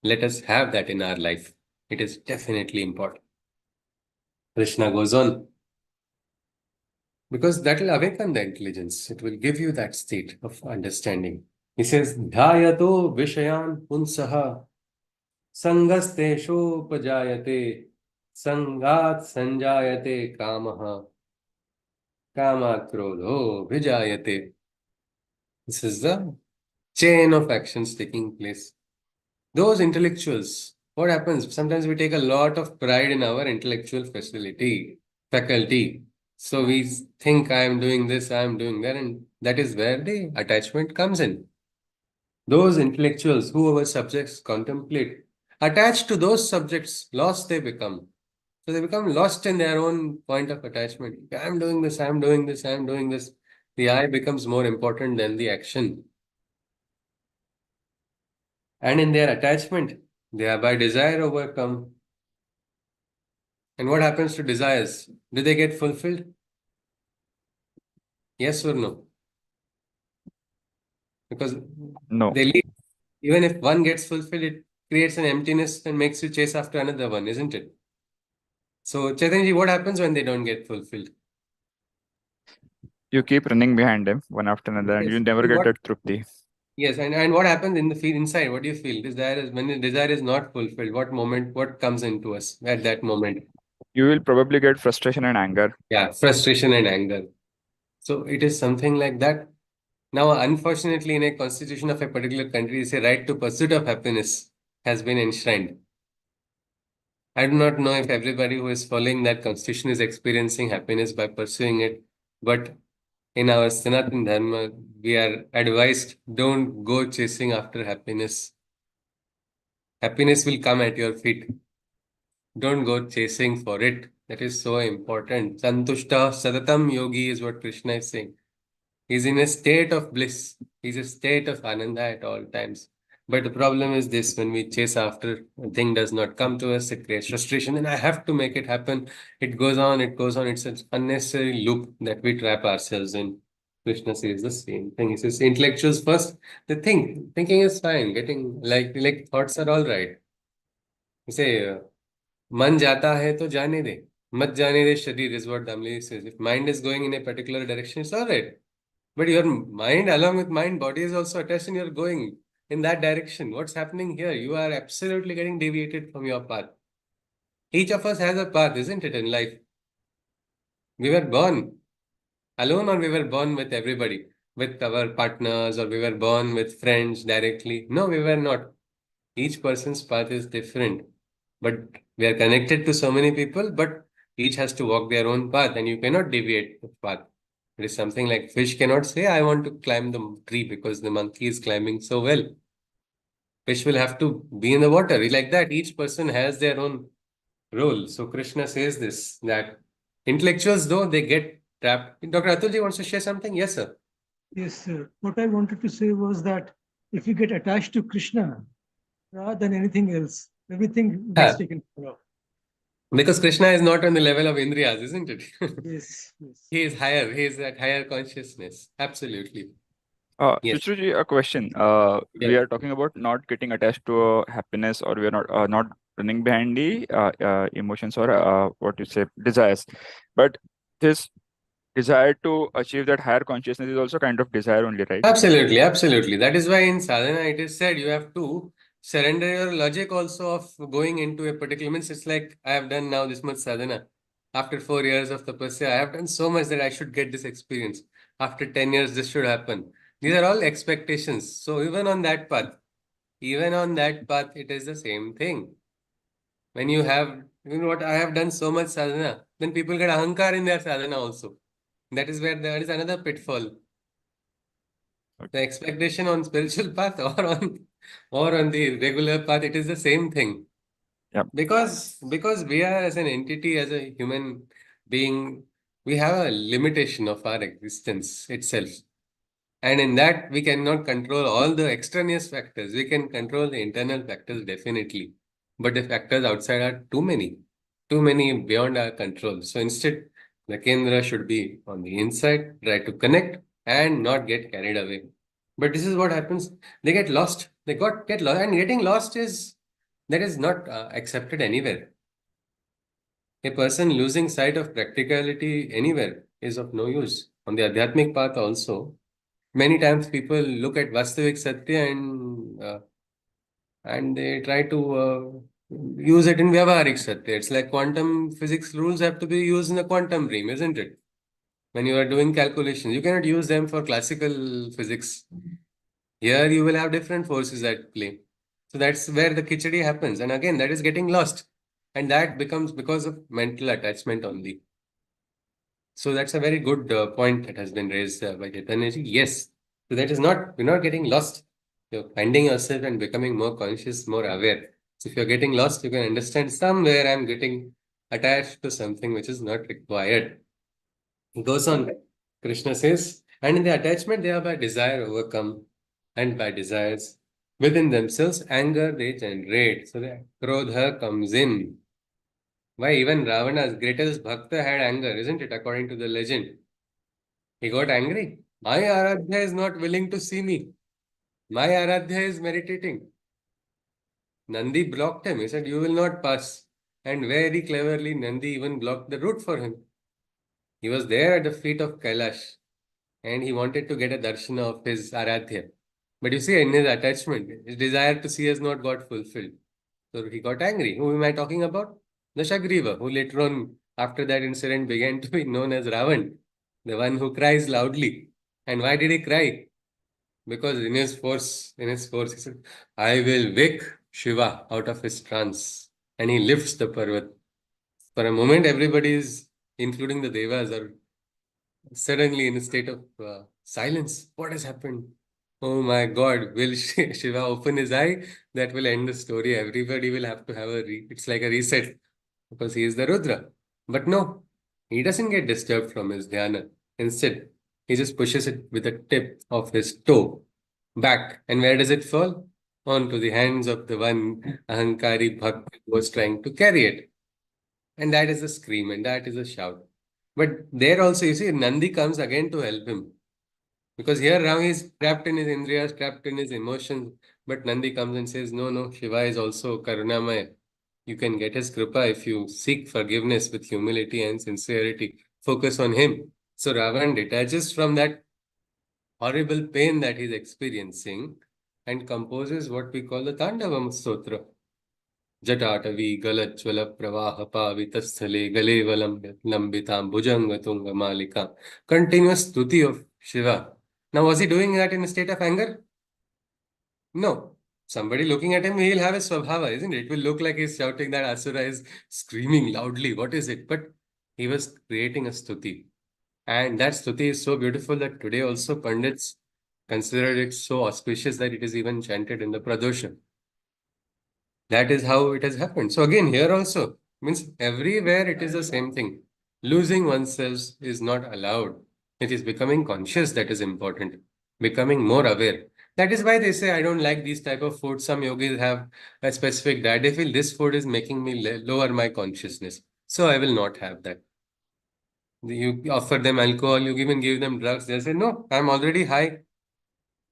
Let us have that in our life. It is definitely important. Krishna goes on. Because that will awaken the intelligence. It will give you that state of understanding. He says, Dhyato Vishayan Punsaha Sangasteshopajayate Sangat Sanjayate Kamaha Kama Krodho Vijayate. This is the chain of actions taking place. Those intellectuals, what happens? Sometimes we take a lot of pride in our intellectual faculty. So we think I am doing this, I am doing that, and that is where the attachment comes in. Those intellectuals who our subjects contemplate, attached to those subjects, lost they become. So they become lost in their own point of attachment. I am doing this, I am doing this, I am doing this. The I becomes more important than the action. And in their attachment, they are by desire overcome. And what happens to desires? Do they get fulfilled? Yes or no? Because No. they leave. Even if one gets fulfilled, it creates an emptiness and makes you chase after another one, isn't it? So, Chaitanya, what happens when they don't get fulfilled? You keep running behind them one after another, and Yes. you never And get what, that trupti. yes, and what happens in the feel inside? What do you feel? When the desire is not fulfilled, what comes into us at that moment? You will probably get frustration and anger. Yeah, frustration and anger. So it is something like that. Now, unfortunately, in a constitution of a particular country, it's a right to pursuit of happiness has been enshrined. I do not know if everybody who is following that constitution is experiencing happiness by pursuing it, but in our Sanatana Dharma, we are advised don't go chasing after happiness. Happiness will come at your feet. Don't go chasing for it. That is so important. Santushta Satatam Yogi is what Krishna is saying. He's in a state of bliss. He's a state of ananda at all times. But the problem is this, when we chase after, a thing does not come to us, it creates frustration, and I have to make it happen. It goes on, it goes on. It's an unnecessary loop that we trap ourselves in. Krishna says the same thing. He says intellectuals first, they think. Thinking is fine. Getting like thoughts are all right. You say, man jata hai to jane de. Mat jane de sharir is what Damli says. If mind is going in a particular direction, it's all right. But your mind, along with mind, body is also attached and you're going in that direction. What's happening here? You are absolutely getting deviated from your path. Each of us has a path, isn't it, in life? We were born alone or we were born with everybody, with our partners, or we were born with friends directly. No, we were not. Each person's path is different, but we are connected to so many people, but each has to walk their own path and you cannot deviate the path. It is something like fish cannot say, I want to climb the tree because the monkey is climbing so well. Fish will have to be in the water. Like that, each person has their own role. So Krishna says this, that intellectuals, though, they get trapped. Dr. Atulji wants to share something? Yes, sir. Yes, sir. What I wanted to say was that if you get attached to Krishna rather than anything else, everything gets Ah, taken care of. because Krishna is not on the level of Indriyas, isn't it? Yes, yes. He is higher. He is at higher consciousness. Absolutely. Yes. Chuchuji, a question. We Yes. are talking about not getting attached to happiness, or we are not running behind the emotions, or what you say, desires. But this desire to achieve that higher consciousness is also kind of desire only, right? Absolutely, absolutely. That is why in sadhana it is said you have to surrender your logic also of going into a particular means. It's like I have done now this much sadhana. After 4 years of tapasya, I have done so much that I should get this experience. After 10 years, this should happen. These are all expectations. So even on that path, it is the same thing. When you have, you know what, I have done so much sadhana, then people get ahankar in their sadhana also. That is where there is another pitfall. The expectation on spiritual path or on the regular path, it is the same thing. Yeah. Because we are as an entity, as a human being, we have a limitation of our existence itself. And in that, we cannot control all the extraneous factors. We can control the internal factors definitely. But the factors outside are too many beyond our control. So instead, the Kendra should be on the inside, try to connect and not get carried away. But this is what happens. They get lost. Get lost. And getting lost is not accepted anywhere. A person losing sight of practicality anywhere is of no use. On the Adhyatmic path also, many times people look at Vastavik Satya and they try to use it in Vyavaharik Satya. It's like quantum physics rules have to be used in a quantum realm, isn't it? When you are doing calculations, you cannot use them for classical physics. Here you will have different forces at play. So that's where the khichdi happens. And again, that is getting lost. And that becomes because of mental attachment only. So that's a very good point that has been raised by Chaitanyaji. Yes. So that is not, you're not getting lost. You're finding yourself and becoming more conscious, more aware. So if you're getting lost, you can understand somewhere I'm getting attached to something which is not required. He goes on, Krishna says, and in the attachment they are by desire overcome, and by desires within themselves, anger they generate. So the krodha comes in. Why even Ravana's greatest bhakta had anger, isn't it? According to the legend. He got angry. My Aradhya is not willing to see me. My Aradhya is meditating. Nandi blocked him. He said, you will not pass. And very cleverly, Nandi even blocked the route for him. He was there at the feet of Kailash and he wanted to get a darshana of his Aradhya. But you see, in his attachment, his desire to see has not got fulfilled. So he got angry. Who am I talking about? The Shagriva, who later on, after that incident, began to be known as Ravan, the one who cries loudly. And why did he cry? Because in his force, he said, I will wake Shiva out of his trance. And he lifts the Parvat. For a moment, everybody is, including the Devas, are suddenly in a state of silence. What has happened? Oh my God, will Shiva open his eye? That will end the story. Everybody will have to have it's like a reset because he is the Rudra. But no, he doesn't get disturbed from his dhyana. Instead, he just pushes it with the tip of his toe back. And where does it fall? Onto the hands of the one Ahankari Bhakt who was trying to carry it. And that is a scream and that is a shout. But there also, you see, Nandi comes again to help him. Because here Ram is trapped in his indriyas, trapped in his emotions. But Nandi comes and says, no, no, Shiva is also Karunamaya. You can get his kripa if you seek forgiveness with humility and sincerity. Focus on him. So Ravan detaches from that horrible pain that he's experiencing and composes what we call the Tandavam Stotra. Jatatavi Galachvala Pravaha Pavitasthale Galevalam Lambitam Bhujangatunga Malika. Continuous stuti of Shiva. Now, was he doing that in a state of anger? No. Somebody looking at him, he'll have a swabhava, isn't it? It will look like he's shouting that Asura is screaming loudly. What is it? But he was creating a stuti. And that stuti is so beautiful that today also Pandits consider it so auspicious that it is even chanted in the Pradosha. That is how it has happened. So again, here also, means everywhere it is the same thing. Losing oneself is not allowed. It is becoming conscious that is important. Becoming more aware. That is why they say, I don't like these type of food. Some yogis have a specific diet. They feel this food is making me lower my consciousness. So I will not have that. You offer them alcohol, you even give them drugs. They say, no, I'm already high.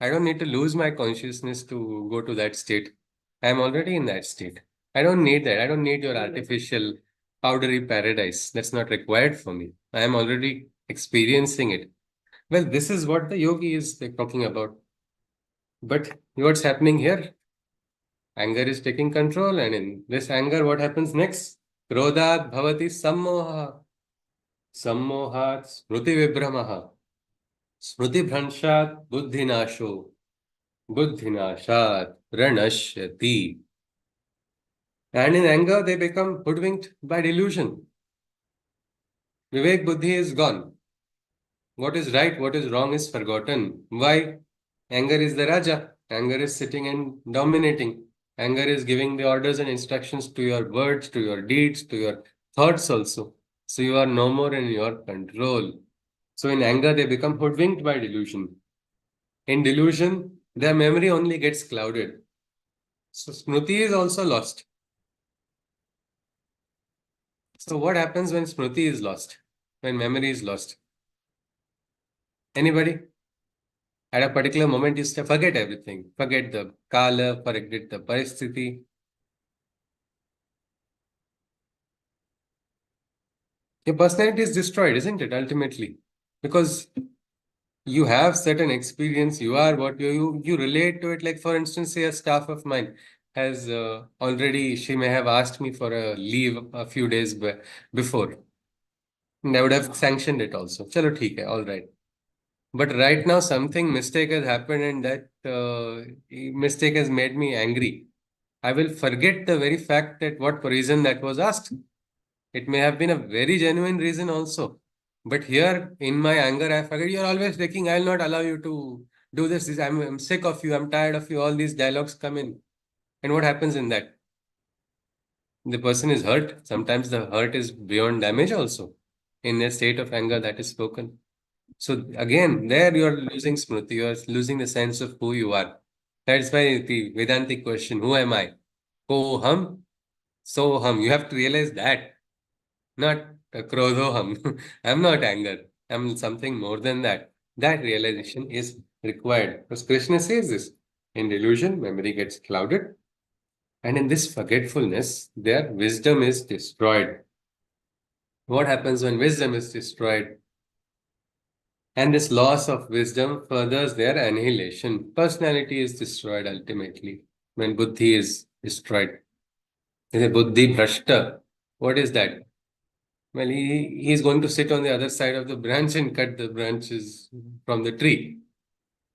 I don't need to lose my consciousness to go to that state. I'm already in that state. I don't need that. I don't need your artificial powdery paradise. That's not required for me. I am already experiencing it. Well, this is what the yogi is talking about. But what's happening here? Anger is taking control, and in this anger, what happens next? Krodhat bhavati sammoha. Sammohat smruti vibhramaha. Smruti bhranshat buddhinasho. Buddhinashat pranashyati. And in anger, they become hoodwinked by delusion. Vivek Buddhi is gone. What is right, what is wrong is forgotten. Why? Anger is the Raja. Anger is sitting and dominating. Anger is giving the orders and instructions to your words, to your deeds, to your thoughts also. So you are no more in your control. So in anger, they become hoodwinked by delusion. In delusion, their memory only gets clouded. So Smriti is also lost. So what happens when Smriti is lost? When memory is lost? Anybody? At a particular moment, you forget everything. Forget the kala, forget the paristiti. Your personality is destroyed, isn't it, ultimately? Because you have certain experience, you are what you relate to it. Like, for instance, say a staff of mine has already, she may have asked me for a leave a few days before. And I would have sanctioned it also. Chalo, theek hai, all right. But right now, something mistake has happened, and that mistake has made me angry. I will forget the very fact that what reason that was asked. It may have been a very genuine reason also. But here, in my anger, I forget. You're always taking, I'll not allow you to do this. I'm sick of you. I'm tired of you. All these dialogues come in. And what happens in that? The person is hurt. Sometimes the hurt is beyond damage also. In a state of anger that is spoken. So again, there you are losing smriti, you are losing the sense of who you are. That's why the Vedantic question, who am I? Ko-ham, so-ham. You have to realize that, not krodho-ham. I'm not anger. I'm something more than that. That realization is required. Because Krishna says this. In delusion, memory gets clouded. And in this forgetfulness, their wisdom is destroyed. What happens when wisdom is destroyed? And this loss of wisdom furthers their annihilation. Personality is destroyed ultimately when buddhi is destroyed. Is a buddhi bhrashta. What is that? Well, he is going to sit on the other side of the branch and cut the branches from the tree.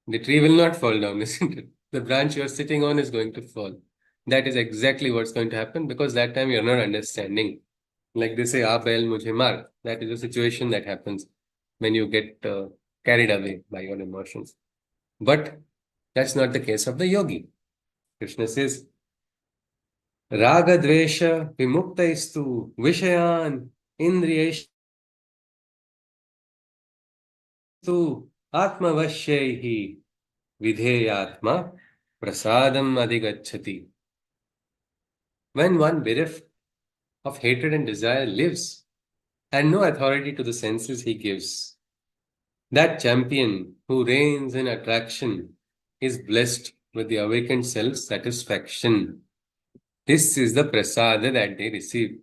The tree will not fall down, isn't it? The branch you are sitting on is going to fall. That is exactly what's going to happen because that time you're not understanding. Like they say, "Aap bail mujhe maar." That is a situation that happens when you get carried away by your emotions. But that's not the case of the yogi. Krishna says, Raga Dvesha Vimuktaistu Vishayan Indriyestu Atmavashyehi Vidheyatma Prasadam Adhigachati. When one bereft of hatred and desire lives, and no authority to the senses he gives, that champion who reigns in attraction is blessed with the awakened self-satisfaction. This is the prasada that they receive.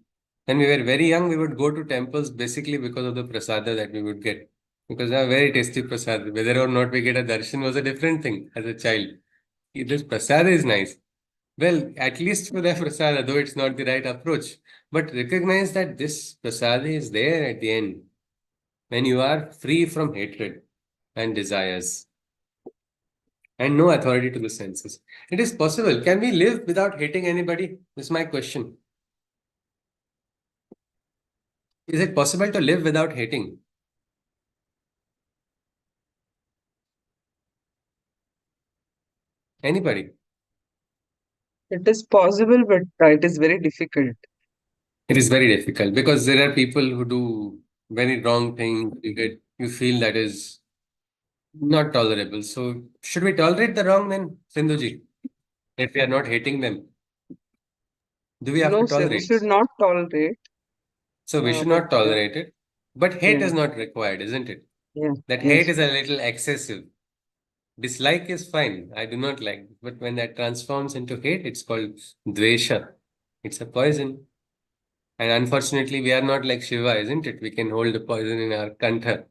When we were very young, we would go to temples basically because of the prasada that we would get. Because they are very tasty prasada. Whether or not we get a darshan was a different thing as a child. This prasada is nice. Well, at least for the prasada, though it's not the right approach. But recognize that this prasada is there at the end. When you are free from hatred and desires and no authority to the senses. It is possible. Can we live without hating anybody? This is my question. Is it possible to live without hating anybody? It is possible, but it is very difficult. It is very difficult because there are people who do very wrong things. You feel that is not tolerable. So should we tolerate the wrong then, Sindhuji? If we are not hating them, do we have No, to sir, we tolerate? should not tolerate. So we should But not tolerate it. But hate yeah, is not required, isn't it? yeah, That yes. hate is a little excessive. Dislike is fine. I do not like. But when that transforms into hate, it's called dvesha. It's a poison. And unfortunately, we are not like Shiva, isn't it? We can hold the poison in our kantha.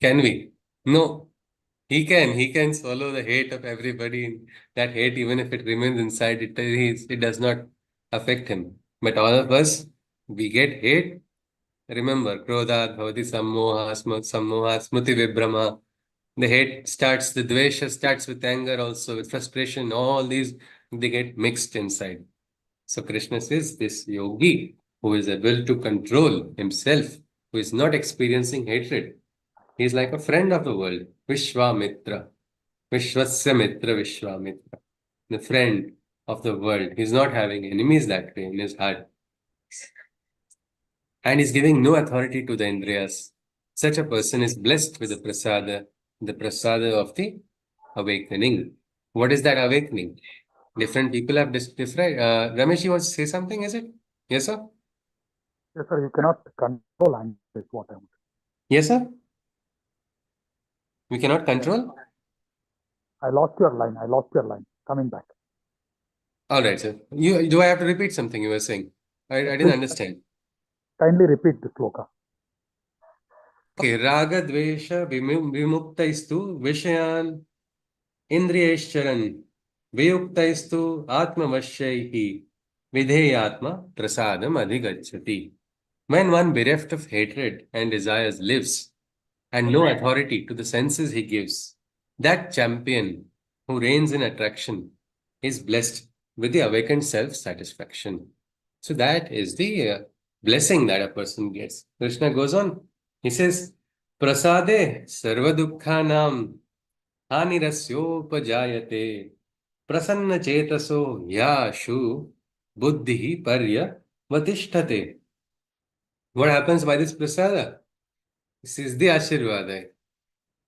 Can we? No. He can. He can swallow the hate of everybody. That hate, even if it remains inside, it does not affect him. But all of us, we get hate. Remember, krodhat bhavati sammoha smriti vibrama. The hate starts, the dvesha starts with anger also, with frustration. All these, they get mixed inside. So Krishna says this yogi who is able to control himself, who is not experiencing hatred, he is like a friend of the world. Vishwamitra. Vishwasya Mitra Vishwamitra. The friend of the world. He's not having enemies that way in his heart. And he's giving no authority to the Indriyas. Such a person is blessed with the prasada of the awakening. What is that awakening? Different people have different. Ramesh, you want to say something, is it? Yes, sir? Yes, sir, you cannot control anger is what I want. Yes, sir? We cannot control? I lost your line. Coming back. All right, sir. Do I have to repeat something you were saying? I didn't Please understand. kindly repeat the sloka. Okay, raga dvesha vimukta vishayan indriyeshcharan viyukta atmavashyahi vidheyatma prasadam adhigacchati. When one bereft of hatred and desires lives, and no authority to the senses he gives, that champion who reigns in attraction is blessed with the awakened self-satisfaction. So that is the blessing that a person gets. Krishna goes on. He says, Prasade sarva dukkhanam hanirasyopajayate prasanna chetaso yashu buddhi parya vatishthate. What happens by this prasada? This is the Ashirvada.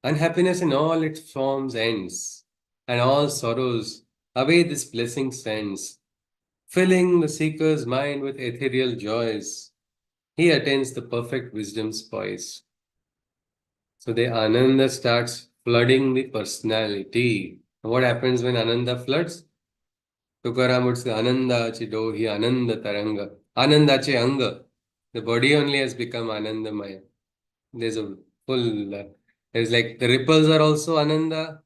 Unhappiness in all its forms ends, and all sorrows away this blessing sends, filling the seeker's mind with ethereal joys. He attains the perfect wisdom's poise. So the Ananda starts flooding the personality. What happens when Ananda floods? Tukaram would say, Ananda chidohi Ananda taranga. Ananda che anga. The body only has become Anandamaya. There's a full, there's like the ripples are also Ananda.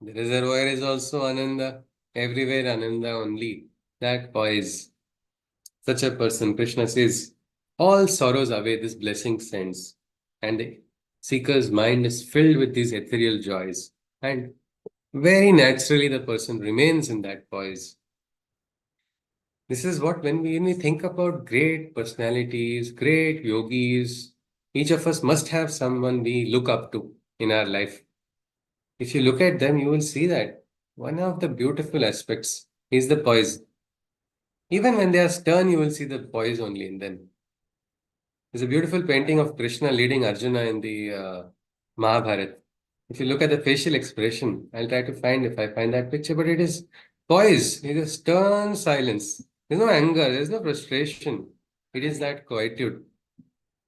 The reservoir is also Ananda. Everywhere Ananda only. That poise. Such a person, Krishna says, all sorrows away this blessing sends. And the seeker's mind is filled with these ethereal joys. And very naturally the person remains in that poise. This is what when we think about great personalities, great yogis, each of us must have someone we look up to in our life. If you look at them, you will see that one of the beautiful aspects is the poise. Even when they are stern, you will see the poise only in them. There's a beautiful painting of Krishna leading Arjuna in the Mahabharata. If you look at the facial expression, I'll try to find if I find that picture, but it is poise. It is stern silence. There's no anger. There's no frustration. It is that quietude.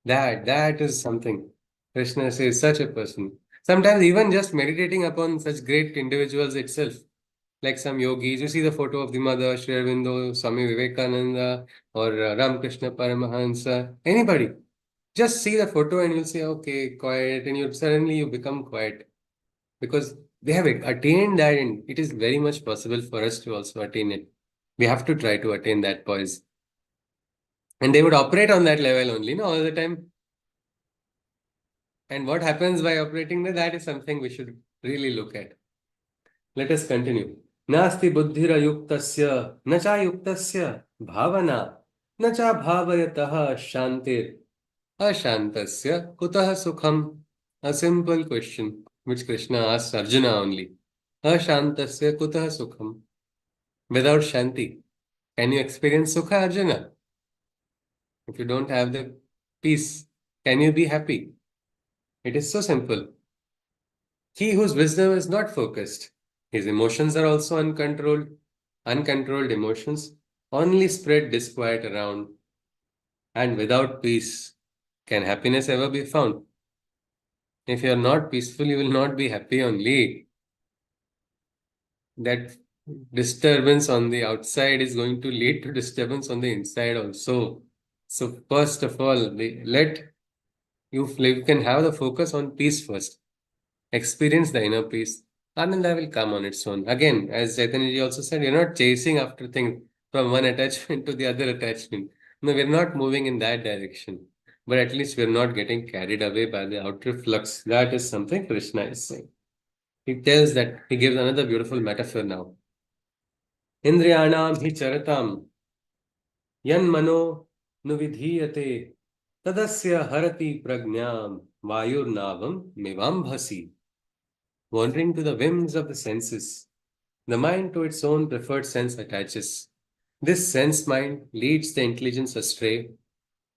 That is something. Krishna says such a person. Sometimes even just meditating upon such great individuals itself like some yogis. You see the photo of the mother, Sri Aurobindo, Swami Vivekananda, or Ramakrishna Paramahansa, anybody. Just see the photo and you'll say, okay, quiet, and you suddenly you become quiet because they have attained that, and it is very much possible for us to also attain it. We have to try to attain that poise. And they would operate on that level only, no, all the time. And what happens by operating there, that is something we should really look at. Let us continue. Nasti buddhira yuktasya, na cha yuktasya bhavana, na cha bhavayatah shantir, ashantasya kutah sukham. A simple question which Krishna asks Arjuna only. Ashantasya kutah sukham. Without shanti, can you experience sukha, Arjuna? If you don't have the peace, can you be happy? It is so simple. He whose wisdom is not focused, his emotions are also uncontrolled. Uncontrolled emotions only spread disquiet around. And without peace, can happiness ever be found? If you are not peaceful, you will not be happy only. That disturbance on the outside is going to lead to disturbance on the inside also. So first of all, you can have the focus on peace first. Experience the inner peace. Ananda will come on its own. Again, as Chaitanya ji also said, you're not chasing after things from one attachment to the other attachment. No, we're not moving in that direction. But at least we're not getting carried away by the outer flux. That is something Krishna is saying. He tells that, he gives another beautiful metaphor now. Indriyanam hi charatam yan mano nuvidhiyate tadasya harati pragnam vayurnavam mivambhasi. Wandering to the whims of the senses, the mind to its own preferred sense attaches. This sense mind leads the intelligence astray,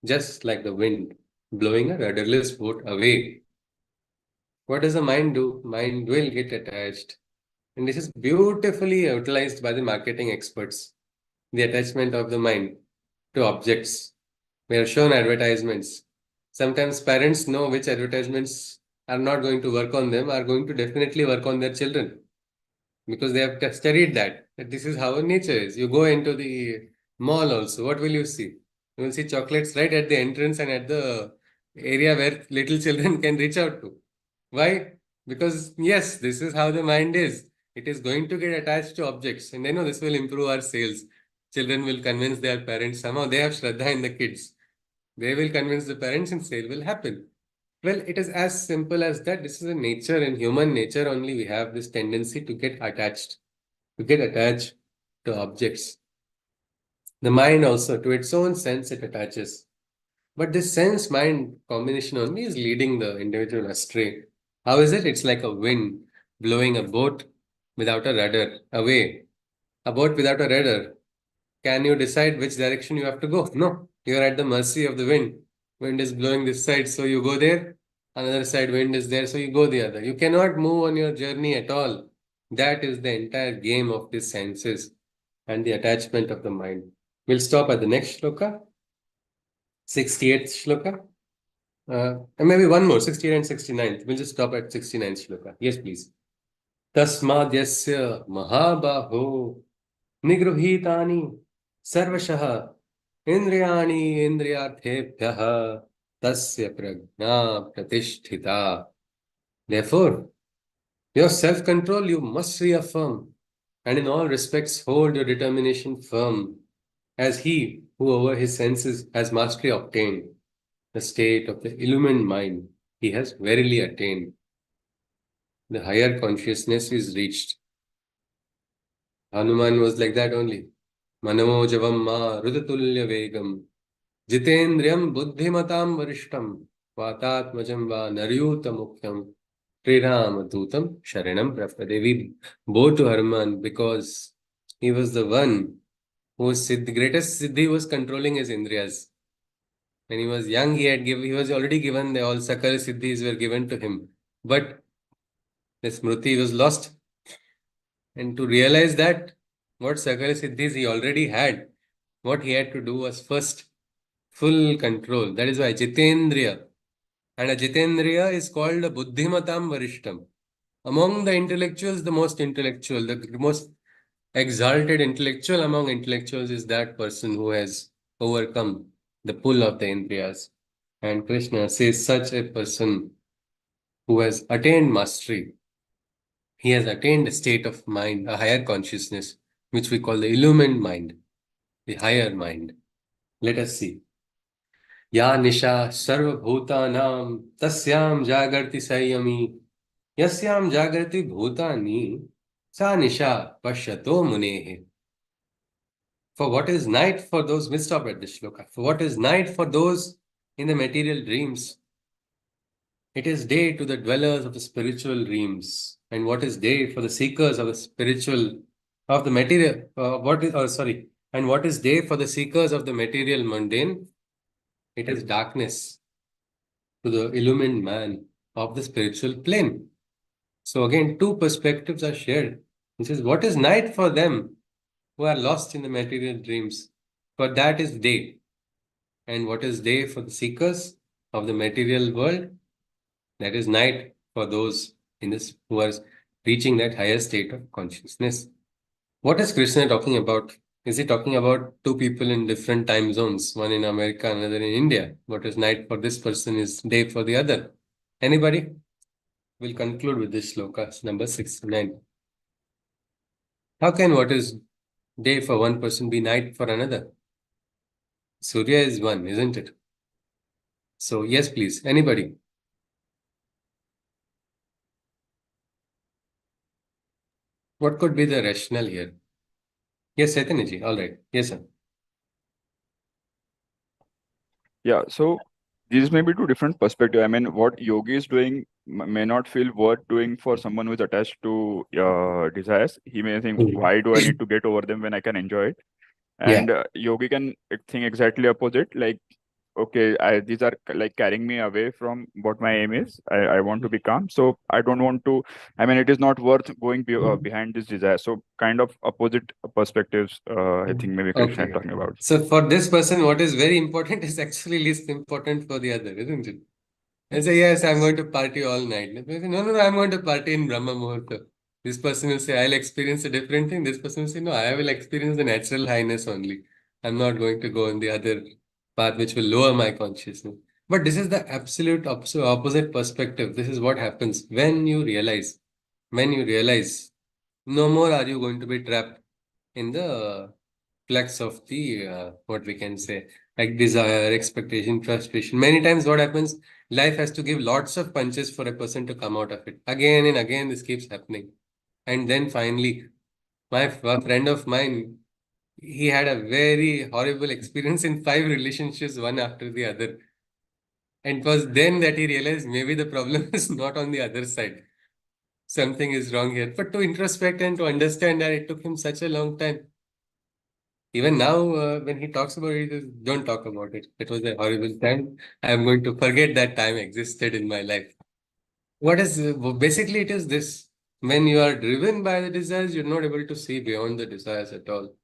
just like the wind blowing a rudderless boat away. What does the mind do? Mind will get attached. And this is beautifully utilized by the marketing experts. The attachment of the mind to objects. We are shown advertisements. Sometimes parents know which advertisements are not going to work on them, are going to definitely work on their children. Because they have studied that this is how nature is. You go into the mall also, what will you see? You will see chocolates right at the entrance and at the area where little children can reach out to. Why? Because yes, this is how the mind is. It is going to get attached to objects, and they know this will improve our sales. Children will convince their parents. Somehow they have Shraddha in the kids. They will convince the parents and sale will happen. Well, it is as simple as that. This is a nature, in human nature only we have this tendency to get attached to objects. The mind also, to its own sense, it attaches. But this sense-mind combination only is leading the individual astray. How is it? It's like a wind blowing a boat without a rudder away. A boat without a rudder. Can you decide which direction you have to go? No. You are at the mercy of the wind. Wind is blowing this side, so you go there. Another side wind is there, so you go the other. You cannot move on your journey at all. That is the entire game of the senses and the attachment of the mind. We'll stop at the next shloka. 68th shloka. And maybe one more, 68 and 69th. We'll just stop at 69th shloka. Yes, please. Tasmadyasya mahabaho nigruhitani sarvashah indriyani indriyarthebhyah tasya prajna pratisthita. Therefore, your self-control you must reaffirm, and in all respects hold your determination firm, as he who over his senses has mastery obtained, the state of the illumined mind he has verily attained. The higher consciousness is reached. Hanuman was like that only. Manamo javam ma rudatulya vegam jitendriyam buddhimatam varishtam vatatmajam va naryuta mukhyam Sriram Dutam Sharanam Prapadevi. Bow to Hanuman because he was the one whose the greatest siddhi was controlling his indriyas. When he was young, he was already given all sakal siddhis were given to him. But the smriti was lost. And to realize that what sakal siddhis he already had, what he had to do was first full control. That is why Jitendriya. And a Jitendriya is called a Buddhimatam Varishtam. Among the intellectuals, the most intellectual, the most exalted intellectual among intellectuals is that person who has overcome the pull of the indriyas. And Krishna says such a person who has attained mastery, he has attained a state of mind, a higher consciousness, which we call the illumined mind, the higher mind. Let us see. Ya nisha sarvabhutanam tasyam jagarti sayami yasyam jagarti bhutani sa nisha pashyato munehe. For what is night for those, we'll stop at this shloka. For what is night for those in the material dreams, it is day to the dwellers of the spiritual realms. And what is day for the seekers of the spiritual, of the material, and what is day for the seekers of the material mundane? It is darkness to the illumined man of the spiritual plane. So again, two perspectives are shared. It says, what is night for them who are lost in the material dreams? For that is day. And what is day for the seekers of the material world? That is night for those in this who are reaching that higher state of consciousness. What is Krishna talking about? Is he talking about two people in different time zones, one in America, another in India? What is night for this person is day for the other. Anybody? We'll conclude with this shloka, number 69. How can what is day for one person be night for another? Surya is one, isn't it? So yes, please. Anybody? What could be the rationale here? Yes, Chaitanya ji. All right. Yes, sir. Yeah, so these may be two different perspectives. I mean, what yogi is doing may not feel worth doing for someone who is attached to desires. He may think, why do I need to get over them when I can enjoy it? Yeah. And yogi can think exactly opposite, like, okay, these are like carrying me away from what my aim is. I want to be calm, so I don't want to. I mean, it is not worth going behind this desire. So kind of opposite perspectives. I think maybe Krishna is Okay. talking about. So for this person, what is very important is actually least important for the other, isn't it? I say, yes, I'm going to party all night. No, I'm going to party in Brahma Muhurta. This person will say, I'll experience a different thing. This person will say, no, I will experience the natural highness only. I'm not going to go on the other path which will lower my consciousness. But this is the absolute opposite perspective. This is what happens when you realize, no more are you going to be trapped in the flex of the, what we can say, like desire, expectation, frustration. Many times what happens, life has to give lots of punches for a person to come out of it. Again and again, this keeps happening. And then finally, a friend of mine, he had a very horrible experience in 5 relationships, one after the other. And it was then that he realized maybe the problem is not on the other side. Something is wrong here. But to introspect and to understand that, it took him such a long time. Even now, when he talks about it, he says, don't talk about it. It was a horrible time. I'm going to forget that time existed in my life. What is basically it is this: when you are driven by the desires, you're not able to see beyond the desires at all.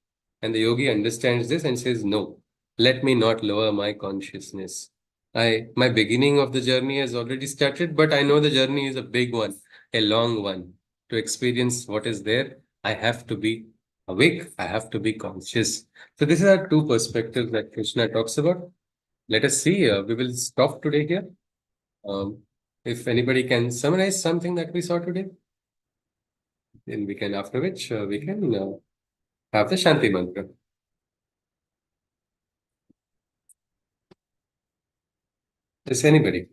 And the yogi understands this and says, no, let me not lower my consciousness. My beginning of the journey has already started, but I know the journey is a big one, a long one. To experience what is there, I have to be awake, I have to be conscious. So these are two perspectives that Krishna talks about. Let us see, we will stop today here. If anybody can summarize something that we saw today, then we can, after which we can have the Shanti mantra. Is anybody?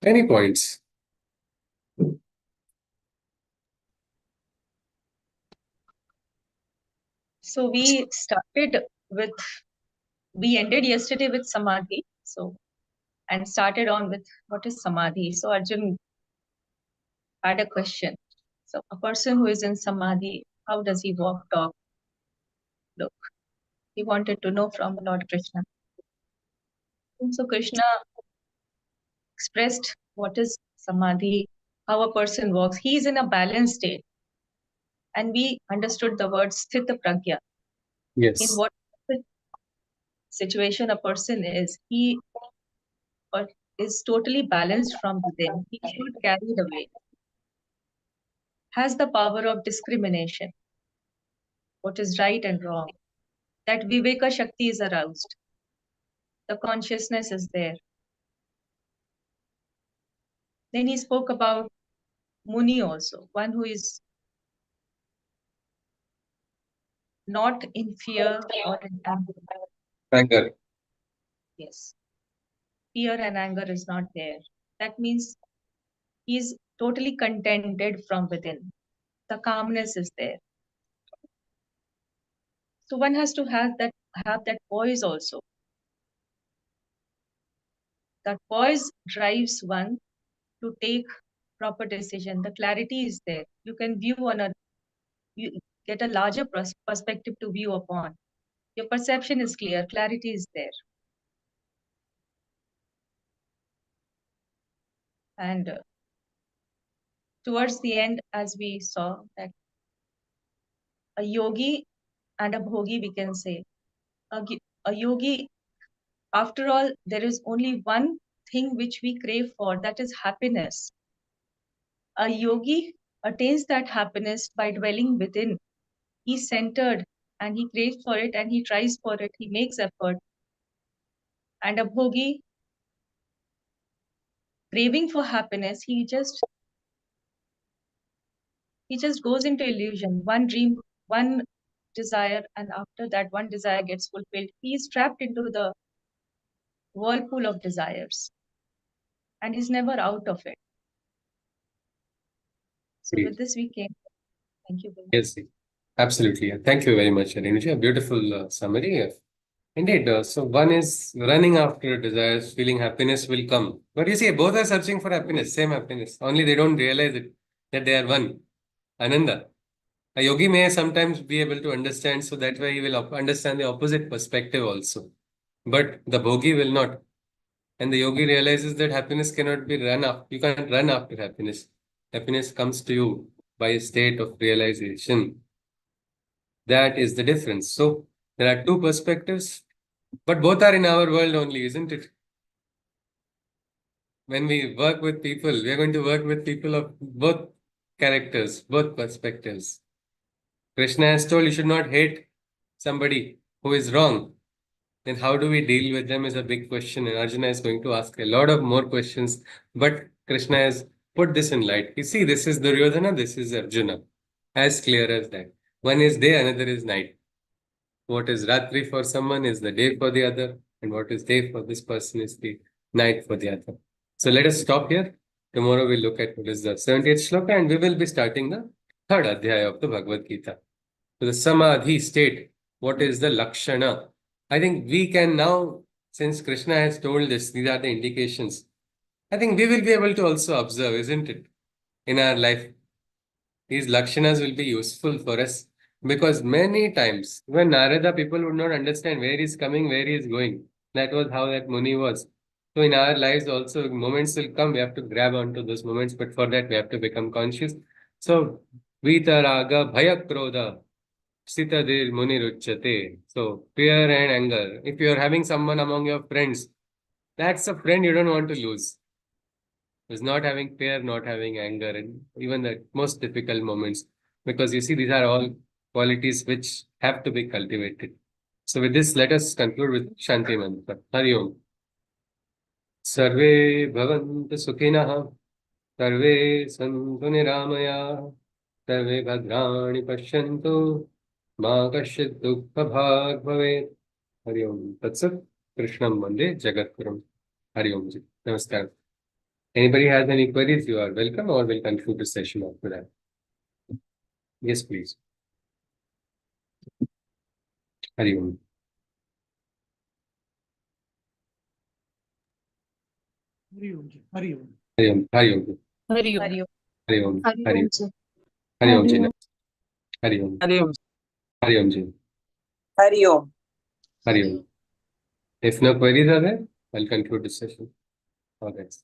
Any points? So we ended yesterday with Samadhi. So, and started on with what is Samadhi. So Arjun had a question. So a person who is in Samadhi, how does he walk, talk, look? He wanted to know from Lord Krishna. And so Krishna expressed what is Samadhi, how a person walks. He is in a balanced state. And we understood the word Sthitapragna. In Yes. what situation a person is, he is totally balanced from within, he is not carried away, has the power of discrimination, what is right and wrong. That Viveka Shakti is aroused. The consciousness is there. Then he spoke about Muni also, one who is not in fear or in anger. Anger. Yes. Fear and anger is not there. That means he is totally contented from within. The calmness is there. So one has to have that poise also. That poise drives one to take proper decision. The clarity is there. You can view you get a larger perspective to view upon. Your perception is clear, clarity is there. And towards the end, as we saw, that a yogi and a bhogi, we can say, a yogi, after all, there is only one thing which we crave for, that is happiness. A yogi attains that happiness by dwelling within. He's centered and he craves for it and he tries for it, he makes effort. And a bhogi, craving for happiness, he just goes into illusion. One dream, one desire, and after that one desire gets fulfilled, he is trapped into the whirlpool of desires and is never out of it. So with this we came. Thank you very much. Yes, absolutely. Thank you very much, Arenuji. A beautiful summary. Indeed. So one is running after desires, feeling happiness will come. But you see, both are searching for happiness, same happiness. Only they don't realize it, that they are one. Ananda. A yogi may sometimes be able to understand, so that way he will understand the opposite perspective also. But the bhogi will not. And the yogi realizes that happiness cannot be run after. You can't run after happiness. Happiness comes to you by a state of realization. That is the difference. So there are two perspectives, but both are in our world only, isn't it? When we work with people, we are going to work with people of both characters, both perspectives. Krishna has told you should not hate somebody who is wrong. Then how do we deal with them is a big question. And Arjuna is going to ask a lot of more questions. But Krishna has put this in light. You see, this is Duryodhana, this is Arjuna. As clear as that. One is day, another is night. What is Ratri for someone is the day for the other. And what is day for this person is the night for the other. So let us stop here. Tomorrow we'll look at what is the 70th Shloka and we will be starting the third Adhyaya of the Bhagavad Gita. So the Samadhi state, what is the Lakshana? I think we can now, since Krishna has told this, these are the indications. I think we will be able to also observe, isn't it, in our life. These Lakshanas will be useful for us because many times, when Narada, people would not understand where he's coming, where he is going. That was how that Muni was. So in our lives also, moments will come, we have to grab onto those moments, but for that we have to become conscious. So, Vita Raga Bhaya Krodha Sthitadir Muni Ruchyate. So, fear and anger. If you are having someone among your friends, that's a friend you don't want to lose. Is not having fear, not having anger, and even the most difficult moments. Because you see, these are all qualities which have to be cultivated. So, with this, let us conclude with Shanti Mantra. Hari Om. Sarve Bhavantu Sukhinah. Sarve Santu Niramaya. Sarve Bhadrani Pashyantu. Ma Kashit Dukha Bhag Bhavet. Hari Om. Tatsat. Krishnam Vande Jagatgurum. Hari Om Ji. Namaskar. Anybody has any queries, you are welcome, or we'll conclude the session after that. Yes, please. Hari Om. Hari Om. Hari Om. Hari Om. Hari Om. Hari Om. Hari Om. Hari Om. Hari Hari Om. Om. Hari Om Ji. Hari Om. Hari Om. Hari Om Ji. Hari Om. Hari Om. If no queries are there, I'll conclude the session. All right.